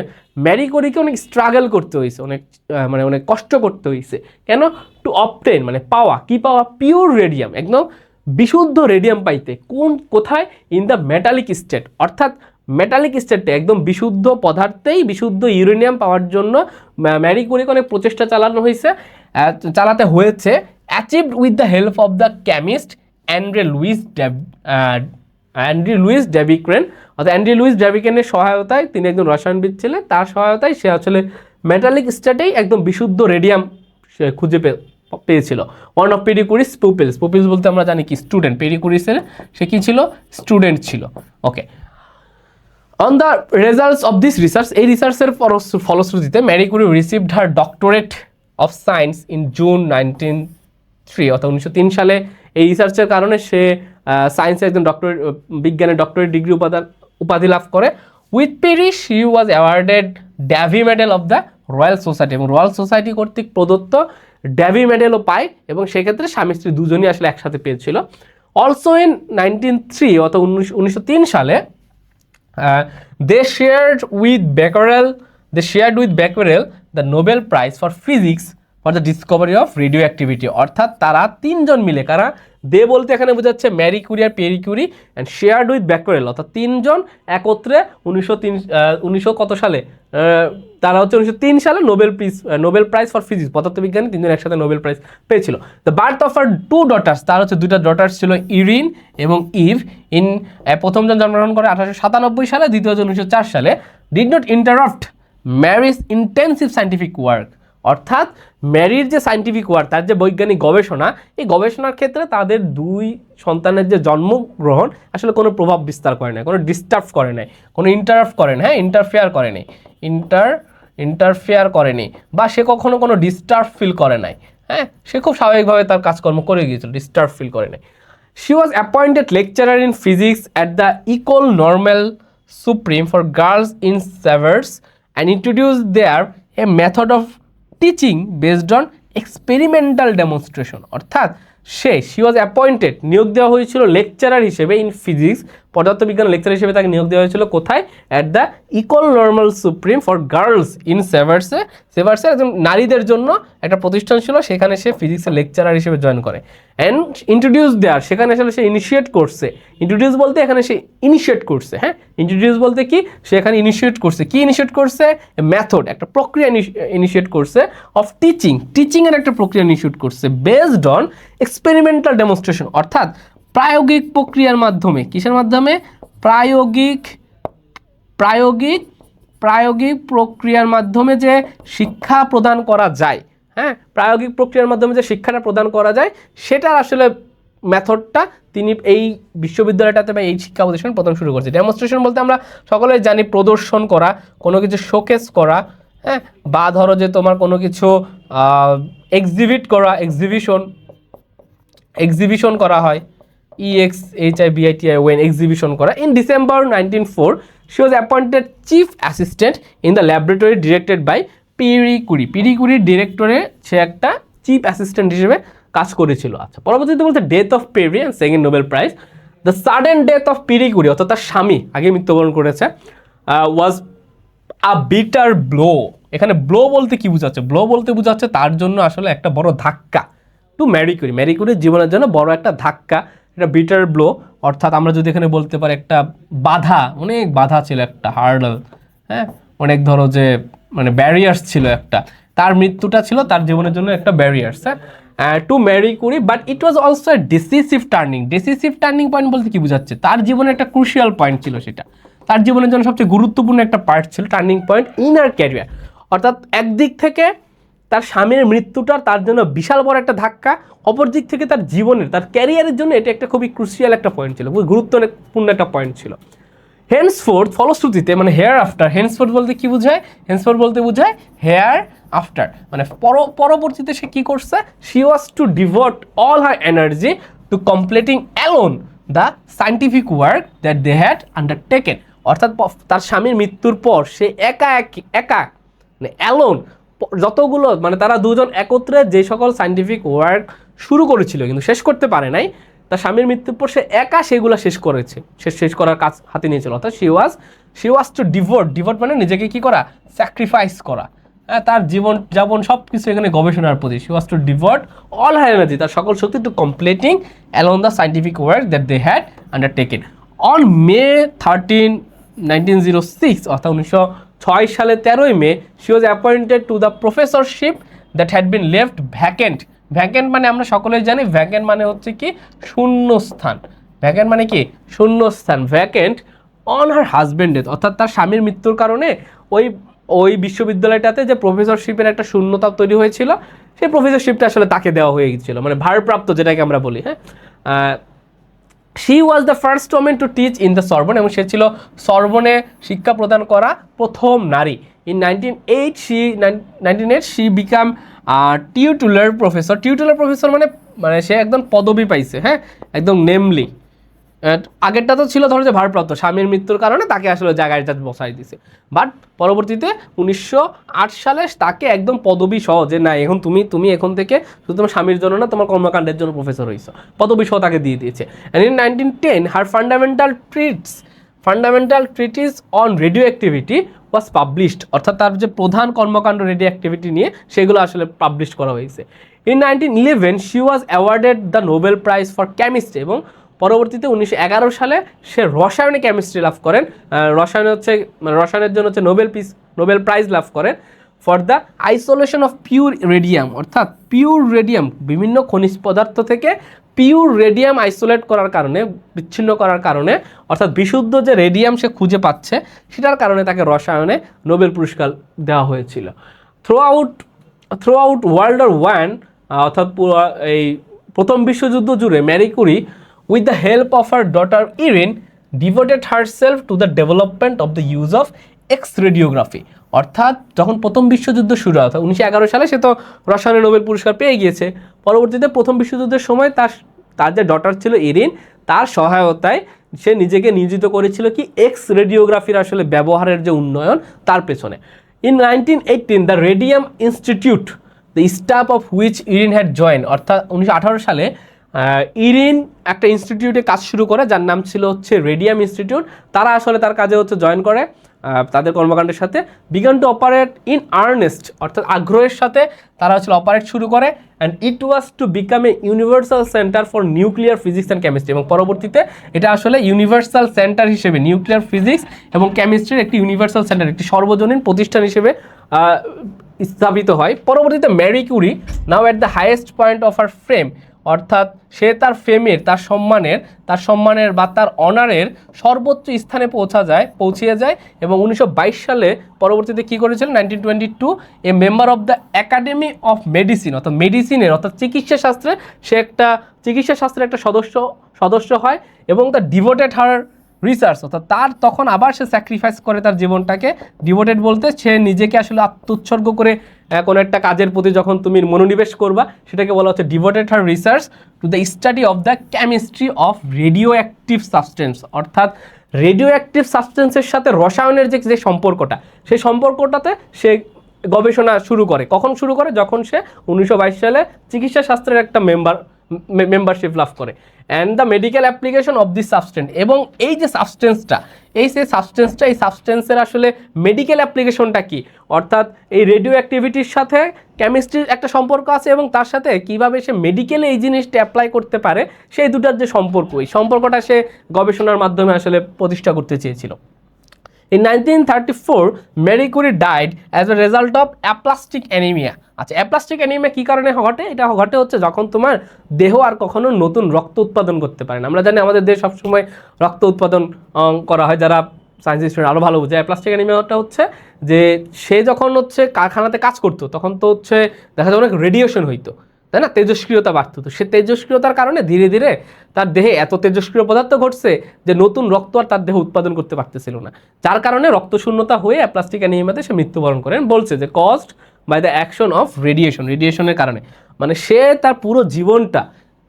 ম্যারি কুরিকে অনেক স্ট্রাগল করতে হয়েছে, অনেক কষ্ট করতে হয়েছে। কেন? টু অবটেইন মানে পাওয়া, কি পাওয়া? পিওর রেডিয়াম, একদম বিশুদ্ধ রেডিয়াম পাইতে। কোথায়? ইন দ্য মেটালিক স্টেট, অর্থাৎ মেটালিক স্টেটে একদম বিশুদ্ধ পদার্থেই বিশুদ্ধ ইউরেনিয়াম পাওয়ার জন্য ম্যারি কুরিকে অনেক প্রচেষ্টা চালাতে হয়েছে। Achieved with the help of the chemist Andre Louis Debierne, অর্থাৎ অ্যান্ড্রে লুইস ডেভিক্রেনের সহায়তায়, তিনি একজন রসায়নবিদ ছিলেন, তার সহায়তায় সে আসলে মেটালিক স্টেটেই একদম বিশুদ্ধ রেডিয়াম সে খুঁজে পেয়েছিল। ওয়ান অফ পেরি কুরিস পুপিলস বলতে আমরা জানি কি? স্টুডেন্ট। পেরি কুরিসের সে কি ছিল? স্টুডেন্ট ছিল। Okay, on the results of this research, এই রিসার্চের ফলশ্রুতিতে Marie Curie received her doctorate of science in June 1903, অর্থাৎ 1903 সালে এই রিসার্চের কারণে সে সায়েন্সে একজন বিজ্ঞানের ডক্টরেট ডিগ্রি উপাধি লাভ করে। With Pierre she was awarded Davy medal of the Royal Society, এবং রয়্যাল সোসাইটি কর্তৃক প্রদত্ত ড্যাভি মেডেলও পায়, এবং সেক্ষেত্রে স্বামী স্ত্রী দুজনই আসলে একসাথে পেয়েছিল। অলসো ইন 1903, অর্থাৎ 1903 সালে they shared with Becquerel the Nobel Prize for Physics for the discovery of radioactivity. অর্থাৎ তারা তিনজন মিলে, কারা দে বলতে এখানে বোঝাচ্ছে ম্যারি কুরি আর Pierre Curie and shared with Becquerel, অর্থাৎ তিনজন একত্রে 1900 কত সালে, তারা হচ্ছে 1903 সালে নোবেল প্রাইজ ফর ফিজিক্স, পদার্থবিজ্ঞানী তিনজন একসাথে নোবেল প্রাইজ পেয়েছিল। The birth of her 2 daughters, তার হচ্ছে 2টা ডটার্স ছিল, ইরিন এবং ইভ। প্রথমজন জন্মগ্রহণ করে 1897 সালে, দ্বিতীয়জন 1904 সালে। Did not interrupt Marie's intensive scientific work, অর্থাৎ ম্যারির যে সায়েন্টিফিক ওয়ার্ক, তার যে বৈজ্ঞানিক গবেষণা, এই গবেষণার ক্ষেত্রে তাদের 2 সন্তানের যে জন্মগ্রহণ আসলে কোনো প্রভাব বিস্তার করে নাই, কোনো ডিস্টার্ব করে নাই, কোনো ইন্টারাপ্ট করে না, হ্যাঁ, ইন্টারফেয়ার করে নাই, ইন্টারফেয়ার করেনি, বা সে কখনো কোনো ডিস্টার্ব ফিল করে নাই, হ্যাঁ, সে খুব স্বাভাবিকভাবে তার কাজকর্ম করে গিয়েছিল, ডিস্টার্ব ফিল করে নাই। She was appointed lecturer in physics at the equal Normale supreme for girls in Sevres and introduce there a method of teaching based on experimental demonstration. অর্থাৎ শি ওয়াজ অ্যাপয়েন্টেড, নিয়োগ দেওয়া হয়েছিল লেকচারার হিসেবে ইন ফিজিক্স, পদার্থবিজ্ঞান লেকচার হিসেবে তাকে নিয়োগ দেওয়া হয়েছিল কোথায়, at the equal Normale supreme for girls in সেভার্সে একজন নারীদের জন্য একটা প্রতিষ্ঠান ছিল, সেখানে সে ফিজিক্সের লেকচারার হিসেবে জয়েন করে। অ্যান্ড ইন্ট্রোডিউস দেয়ার, সেখানে আসলে সে ইনিশিয়েট করছে, ইন্ট্রোডিউস বলতে এখানে সে ইনিশিয়েট করছে, হ্যাঁ, ইন্ট্রোডিউস বলতে কি, সে এখানে ইনিশিয়েট করছে, কি ইনিশিয়েট করছে, মেথড, একটা প্রক্রিয়া ইনিশিয়েট করছে অফ টিচিংয়ের একটা প্রক্রিয়া ইনিশিয়েট করছে বেসড অন এক্সপেরিমেন্টাল ডেমনস্ট্রেশন, অর্থাৎ প্রায়োগিক প্রক্রিয়ার মাধ্যমে, কিসের মাধ্যমে, প্রায়োগিক প্রক্রিয়ার মাধ্যমে যে শিক্ষা প্রদান করা যায়, হ্যাঁ, প্রায়োগিক প্রক্রিয়ার মাধ্যমে যে শিক্ষাটা প্রদান করা যায়, সেটার আসলে মেথডটা তিনি এই বিশ্ববিদ্যালয়টাতে বা এই শিক্ষা প্রতিষ্ঠান প্রদান শুরু করছে। ডেমনস্ট্রেশন বলতে আমরা সকলে জানি প্রদর্শন করা, কোনো কিছু শোকেস করা, হ্যাঁ, বা ধরো যে তোমার কোনো কিছু এক্সিবিট করা, এক্সিবিশন করা হয়, EXHIBITI, এক্সিবিশন করা। In December 1904 she was appointed chief assistant in the laboratory directed by Pierre কুরির ডিরেক্টরে সে একটা চিফ অ্যাসিস্ট্যান্ট হিসেবে কাজ করেছিল। আচ্ছা, পরবর্তীতে বলতে death of Pierre and second Nobel prize. The sudden death of Pierre Curie, অর্থাৎ তার স্বামী আগে মৃত্যুবরণ করেছে, ওয়াজ আ বিটার ব্লো। এখানে ব্লো বলতে কি বোঝাচ্ছে, ব্লো বলতে বোঝাচ্ছে তার জন্য আসলে একটা বড় ধাক্কা, টু ম্যারি কুরির জীবনের জন্য বড় একটা ধাক্কা, এটা বিটার ব্লো। অর্থাৎ আমরা যদি এখানে বলতে পারি একটা বাধা, অনেক বাধা ছিল, একটা হার্ডল, হ্যাঁ, অনেক ধরো যে মানে ব্যারিয়ার্স ছিল, একটা তার মৃত্যুটা ছিল তার জীবনের জন্য একটা ব্যারিয়ার্স, হ্যাঁ, to Marie Curie. But it was also a decisive turning point বলতে কি বোঝাচ্ছে, তার জীবনে একটা ক্রুশিয়াল পয়েন্ট ছিল, সেটা তার জীবনের জন্য সবচেয়ে গুরুত্বপূর্ণ একটা পার্ট ছিল, turning point in her career. অর্থাৎ একদিক থেকে তার স্বামীর মৃত্যুটা তার জন্য বিশাল বড় একটা ধাক্কা, অপর দিক থেকে তার জীবনের, তার ক্যারিয়ারের জন্য এটা একটা খুবই ক্রুশিয়াল একটা পয়েন্ট ছিল, খুবই গুরুত্বপূর্ণ একটা পয়েন্ট ছিল। হেন্সফোর্থ, ফলশ্রুতিতে, মানে হেয়ার আফটার, হেন্সফোর্থ বলতে কি বোঝায়, হেন্সফোর্থ বলতে বোঝায় হেয়ার আফটার, মানে পরবর্তীতে সে কি করছে, she was to devote all her energy to completing alone the scientific work that they had undertaken. অর্থাৎ তার স্বামীর মৃত্যুর পর সে একা মানে অ্যালোন, যতগুলো মানে তারা দুজন একত্রে যে সকল সায়েন্টিফিক ওয়ার্ক শুরু করেছিল কিন্তু শেষ করতে পারে নাই, তার স্বামীর মৃত্যুর পর সে একা সেগুলো শেষ করেছে, শেষ করার কাজ হাতে নিয়েছিল। অর্থাৎ শি ওয়াজ টু ডিভোট মানে নিজেকে কি করা, স্যাক্রিফাইস করা, হ্যাঁ, তার জীবন যাপন সব কিছু এখানে গবেষণার প্রতি। She was to devote all her energy, তার সকল শক্তি, to completing along the scientific work that they had undertaken. On May 13, 1906, অর্থাৎ 1906 সালে 13ই মে, she was appointed to the professorship that had been left vacant. Vacant মানে আমরা সকলেই জানি, ভ্যাকেন্ট মানে হচ্ছে কি শূন্যস্থান, ভ্যাকেন্ট মানে কি শূন্যস্থান, vacant on her husband death, অর্থাৎ তার স্বামীর মৃত্যুর কারণে ওই বিশ্ববিদ্যালয়টাতে যে প্রফেসরশিপের একটা শূন্যতা তৈরি হয়েছিল, সেই প্রফেসরশিপটা আসলে তাকে দেওয়া হয়ে গিয়েছিল, মানে ভারপ্রাপ্ত যেটাকে আমরা বলি, হ্যাঁ। She was the first women to teach in the Sorbonne, এবং সে ছিল সরবনে শিক্ষা প্রদান করা প্রথম নারী। In 1908 she became titular professor, মানে সে একদম পদবি পাইছে, হ্যাঁ, একদম নেমলি। আগেরটা তো ছিল ধরো যে ভারপ্রাপ্ত, স্বামীর মৃত্যুর কারণে তাকে আসলে জায়গাটা বসাই দিছে, বাট পরবর্তীতে 1908 সালে তাকে একদম পদবি সহ, যে না এখন তুমি এখন থেকে শুধু তোমার স্বামীর জন্য না, তোমার কর্মকাণ্ডের জন্য প্রফেসর হইছো, পদবি সহ তাকে দিয়ে দিয়েছে। And in 1910 her fundamental treats fundamental treaties on radio activity was published, অর্থাৎ তার যে প্রধান কর্মকাণ্ড রেডিও অ্যাক্টিভিটি নিয়ে সেগুলো আসলে পাবলিশ করা হয়েছে। In 1911 she was awarded the Nobel prize for chemistry, এবং পরবর্তীতে 1911 সালে সে রসায়নে কেমিস্ট্রি লাভ করেন, রসায়নের জন্য হচ্ছে নোবেল প্রাইজ লাভ করেন for the isolation of pure radium, অর্থাৎ পিওর রেডিয়াম বিভিন্ন খনিজ পদার্থ থেকে পিওর রেডিয়াম আইসোলেট করার কারণে, বিচ্ছিন্ন করার কারণে, অর্থাৎ বিশুদ্ধ যে রেডিয়াম সে খুঁজে পাচ্ছে সেটার কারণে তাকে রসায়নে নোবেল পুরস্কার দেওয়া হয়েছিল। থ্রু আউট ওয়ার্ল্ড ওয়ার 1, অর্থাৎ এই প্রথম বিশ্বযুদ্ধ জুড়ে Marie Curie with the help of her daughter Irene devoted herself to the development of the use of X-radiography, অর্থাৎ যখন প্রথম বিশ্বযুদ্ধ শুরু হয় 1911 সালে, সে তো রসায়নে নোবেল পুরস্কার পেয়ে গিয়েছে। পরবর্তীতে প্রথম বিশ্বযুদ্ধের সময় তার যে ডটার ছিল ইরিন, তার সহায়তায় সে নিজেকে নিয়োজিত করেছিল কি এক্স রেডিওগ্রাফির আসলে ব্যবহারের যে উন্নয়ন তার পেছনে। In 1918 the radium institute the staff of which Irene had join, অর্থাৎ 1918 সালে ইরিন একটা ইনস্টিটিউটে কাজ শুরু করে যার নাম ছিল হচ্ছে রেডিয়াম ইনস্টিটিউট। তারা আসলে তার কাজে হচ্ছে জয়েন করে তাদের কর্মকাণ্ডের সাথে। Began to operate in earnest, অর্থাৎ আগ্রহের সাথে তারা আসলে অপারেট শুরু করে। And it was to become a universal centre for nuclear physics and chemistry, এবং পরবর্তীতে এটা আসলে ইউনিভার্সাল সেন্টার হিসেবে নিউক্লিয়ার ফিজিক্স এবং কেমিস্ট্রির একটি ইউনিভার্সাল সেন্টার, একটি সর্বজনীন প্রতিষ্ঠান হিসেবে স্থাপিত হয়। পরবর্তীতে Marie Curie now at the highest point of her fame, অর্থাৎ সে তার ফেমের, তার সম্মানের বা তার অনারের সর্বোচ্চ স্থানে পৌঁছিয়ে যায় এবং 1922 সালে পরবর্তীতে কী করেছিলেন, 1922 a member of the academy of medicine, অর্থাৎ মেডিসিনের অর্থাৎ চিকিৎসা শাস্ত্রের একটা সদস্য হয় এবং তার ডিভোটেড হার রিসার্চ, অর্থাৎ তার তখন আবার সে স্যাক্রিফাইস করে তার জীবনটাকে। ডিভোটেড বলতে সে নিজেকে আসলে আত্মোৎসর্গ করে কোনো একটা কাজের প্রতি যখন তুমি মনোনিবেশ করবা সেটাকে বলা হচ্ছে devoted her research to the study of the chemistry of radio active substance, অর্থাৎ রেডিও অ্যাক্টিভ সাবস্টেন্সের সাথে রসায়নের যে সম্পর্কটা, সেই সম্পর্কটাতে সে গবেষণা শুরু করে। কখন শুরু করে? যখন সে 1922 সালে চিকিৎসা শাস্ত্রের একটা মেম্বারশিপ লাভ করে। And the medical application of this substance, এবং এই যে সাবস্টেন্সটা, এই সাবস্টেন্সের আসলে মেডিকেল অ্যাপ্লিকেশনটা কি, অর্থাৎ এই রেডিও অ্যাক্টিভিটির সাথে কেমিস্ট্রির একটা সম্পর্ক আছে এবং তার সাথে কিভাবে সে মেডিকেলে এই জিনিসটা অ্যাপ্লাই করতে পারে, সেই দুটার যে সম্পর্ক, এই সম্পর্কটা সে গবেষণার মাধ্যমে আসলে প্রতিষ্ঠা করতে চেয়েছিল। In 1934, Marie Curie died as a result of aplastic anemia. আচ্ছা, অ্যাপ্লাস্টিক অ্যানিমিয়া কী কারণে ঘটে? এটা ঘটে হচ্ছে যখন তোমার দেহ আর কখনো নতুন রক্ত উৎপাদন করতে পারে না। আমরা জানি আমাদের দেহ সবসময় রক্ত উৎপাদন করা হয়, যারা সায়েন্স স্টুডেন্ট আরও ভালো বোঝে। অ্যাপ্লাস্টিক অ্যানিমিয়াটা হচ্ছে যে সে যখন হচ্ছে কারখানাতে কাজ করতো তখন তো হচ্ছে দেখা যায় অনেক রেডিয়েশন হইতো, তাই না, তেজস্ক্রিয়তা বাড়তো। তো সে তেজস্ক্রিয়তার কারণে ধীরে ধীরে তার দেহে এত তেজস্ক্রিয় পদার্থ ঘটছে যে নতুন রক্ত আর তার দেহ উৎপাদন করতে পারতেছিল না, যার কারণে রক্তশূন্যতা হয়ে অ্যাপ্লাস্টিক অ্যানিমিয়াতে সে মৃত্যুবরণ করেন। বলছে যে caused by the action of রেডিয়েশনের কারণে, মানে সে তার পুরো জীবনটা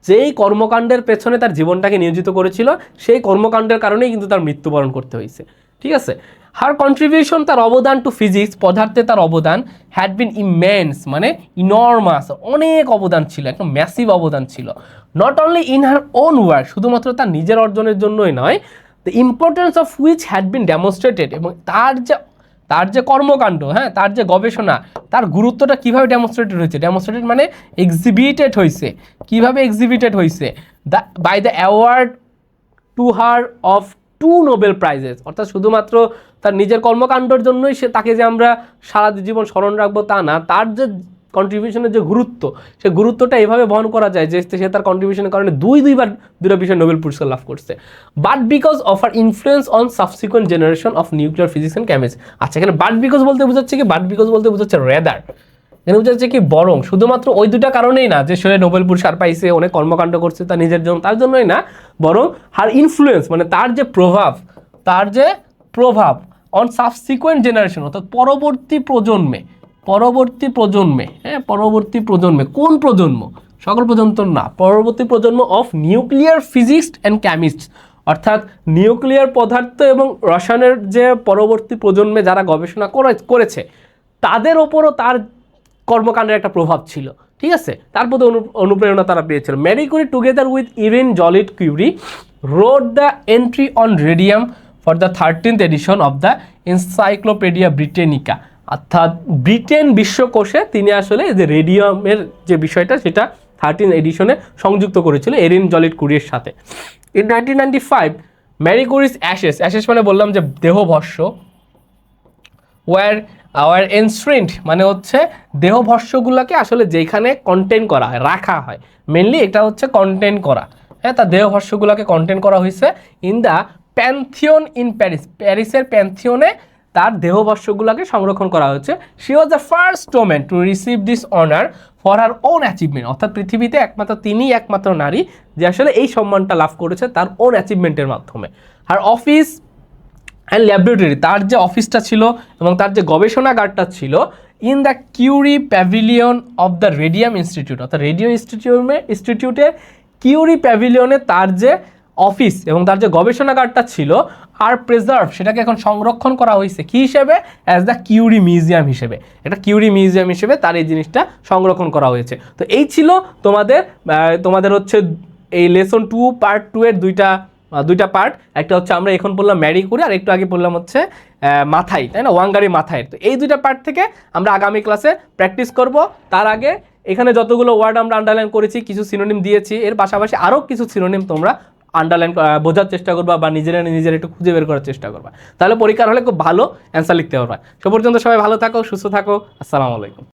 যেই কর্মকাণ্ডের পেছনে তার জীবনটাকে নিয়োজিত করেছিল সেই কর্মকাণ্ডের কারণেই কিন্তু তার মৃত্যুবরণ করতে হয়েছে। ঠিক আছে, হার কন্ট্রিবিউশন, তার অবদান টু ফিজিক্স, পদার্থে তার অবদান হ্যাড বিন ইমেন্স, মানে ইনর্মাস, অনেক অবদান ছিল, একটা ম্যাসিভ অবদান ছিল। Not only in her own work, শুধুমাত্র তার নিজের অর্জনের জন্যই নয়, the importance of which had been demonstrated, এবং তার যে কর্মকাণ্ড, হ্যাঁ, তার যে গবেষণা, তার গুরুত্বটা কীভাবে ডেমনস্ট্রেটেড মানে এক্সিবিটেড হয়েছে। কীভাবে এক্সিবিটেড হয়েছে? By the award to her of 2 Nobel prizes, অর্থাৎ শুধুমাত্র তার নিজের কর্মকাণ্ডের জন্যই সে আমরা সারা জীবন স্মরণ রাখবো তা না, তার যে কন্ট্রিবিউশনের যে গুরুত্ব, সে গুরুত্বটা এভাবে বহন করা যায় যে সে তার কন্ট্রিবিউশনের কারণে দুইবার বিষয়ে নোবেল পুরস্কার লাভ করছে। But because of her influence on subsequent generation of nuclear physics and chemistry. আচ্ছা, এখানে বাট বিকজ বলতে বোঝাচ্ছে কি? বাট বিকজ বলতে বোঝাচ্ছে রেদার, এখানে বোঝাচ্ছে কি বরং, শুধুমাত্র ওই দুটা কারণেই না যে সে নোবেল পুরস্কার পাইছে, অনেক কর্মকাণ্ড করছে তার নিজের জন্য, তার জন্যই না, বরং হার ইনফ্লুয়েন্স মানে তার যে প্রভাব অন সাবসিকুয়েন্ট জেনারেশন, অর্থাৎ পরবর্তী প্রজন্মে, হ্যাঁ, পরবর্তী প্রজন্মে, কোন প্রজন্ম? সকল প্রজন্ম না, পরবর্তী প্রজন্ম of nuclear physics and chemistry, অর্থাৎ নিউক্লিয়ার পদার্থ এবং রসায়নের যে পরবর্তী প্রজন্মে যারা গবেষণা করেছে তাদের ওপরও তার কর্মকাণ্ডের একটা প্রভাব ছিল। ঠিক আছে, তার প্রতি অনুপ্রেরণা তারা পেয়েছিল। Marie Curie together with Irene Joliot Curie wrote the entry on radium for the 13th edition of the Encyclopaedia Britannica, অর্থাৎ ব্রিটেন বিশ্বকোষে তিনি আসলে যে রেডিয়ামের যে বিষয়টা সেটা 13 এডিশনে সংযুক্ত করেছিল এরিন জলিড কুরির সাথে। ইন 1995 ম্যারি কুরিস অ্যাশেস মানে বললাম যে দেহভস্য, ওয়ার এনস্ট্রেন্ট মানে হচ্ছে দেহভস্যগুলোকে আসলে যেখানে কন্টেন করা হয়, রাখা হয়, মেনলি এটা হচ্ছে কন্টেন করা, হ্যাঁ, তার দেহভস্যগুলোকে কন্টেন করা হয়েছে in the Pantheon in Paris, প্যারিসের প্যান্থিয়নে তার দেহভস্যগুলোকে সংরক্ষণ করা হয়েছে। She was the first women to receive this honour for her own achievement, অর্থাৎ পৃথিবীতে তিনিই একমাত্র নারী যে আসলে এই সম্মানটা লাভ করেছে তার ওন অ্যাচিভমেন্টের মাধ্যমে। হার অফিস অ্যান্ড ল্যাবরেটরি, তার যে অফিসটা ছিল এবং তার যে গবেষণাগারটা ছিল in the Curie pavilion of the radium institute, অর্থাৎ রেডিও ইনস্টিটিউটের কিউরি প্যাভিলিয়নে তার যে অফিস এবং তার যে গবেষণাগারটা ছিল আর প্রিজার্ভ, সেটাকে এখন সংরক্ষণ করা হয়েছে কী হিসেবে, অ্যাজ দ্য কিউরি মিউজিয়াম হিসেবে, একটা কিউরি মিউজিয়াম হিসেবে তার এই জিনিসটা সংরক্ষণ করা হয়েছে। তো এই ছিল তোমাদের হচ্ছে এই লেসন 2 পার্ট 2 এর দুইটা পার্ট। একটা হচ্ছে আমরা এখন পড়লাম ম্যারি কুরি, আর একটু আগে পড়লাম হচ্ছে মাথায়, তাই না, ওয়াঙ্গারি মাথায়। তো এই দুইটা পার্ট থেকে আমরা আগামী ক্লাসে প্র্যাকটিস করব। তার আগে এখানে যতগুলো ওয়ার্ড আমরা আন্ডারলাইন করেছি, কিছু সিনোনিম দিয়েছি, এর পাশাপাশি আরও কিছু সিনোনিম তোমরা আন্ডারলাইন বোঝার চেষ্টা করবা বা নিজেরা একটু খুঁজে বের করার চেষ্টা করবা, তাহলে পরীক্ষার হলে খুব ভালো অ্যান্সার লিখতে পারবা। সে পর্যন্ত সবাই ভালো থাকো, সুস্থ থাকো, আসসালামু আলাইকুম।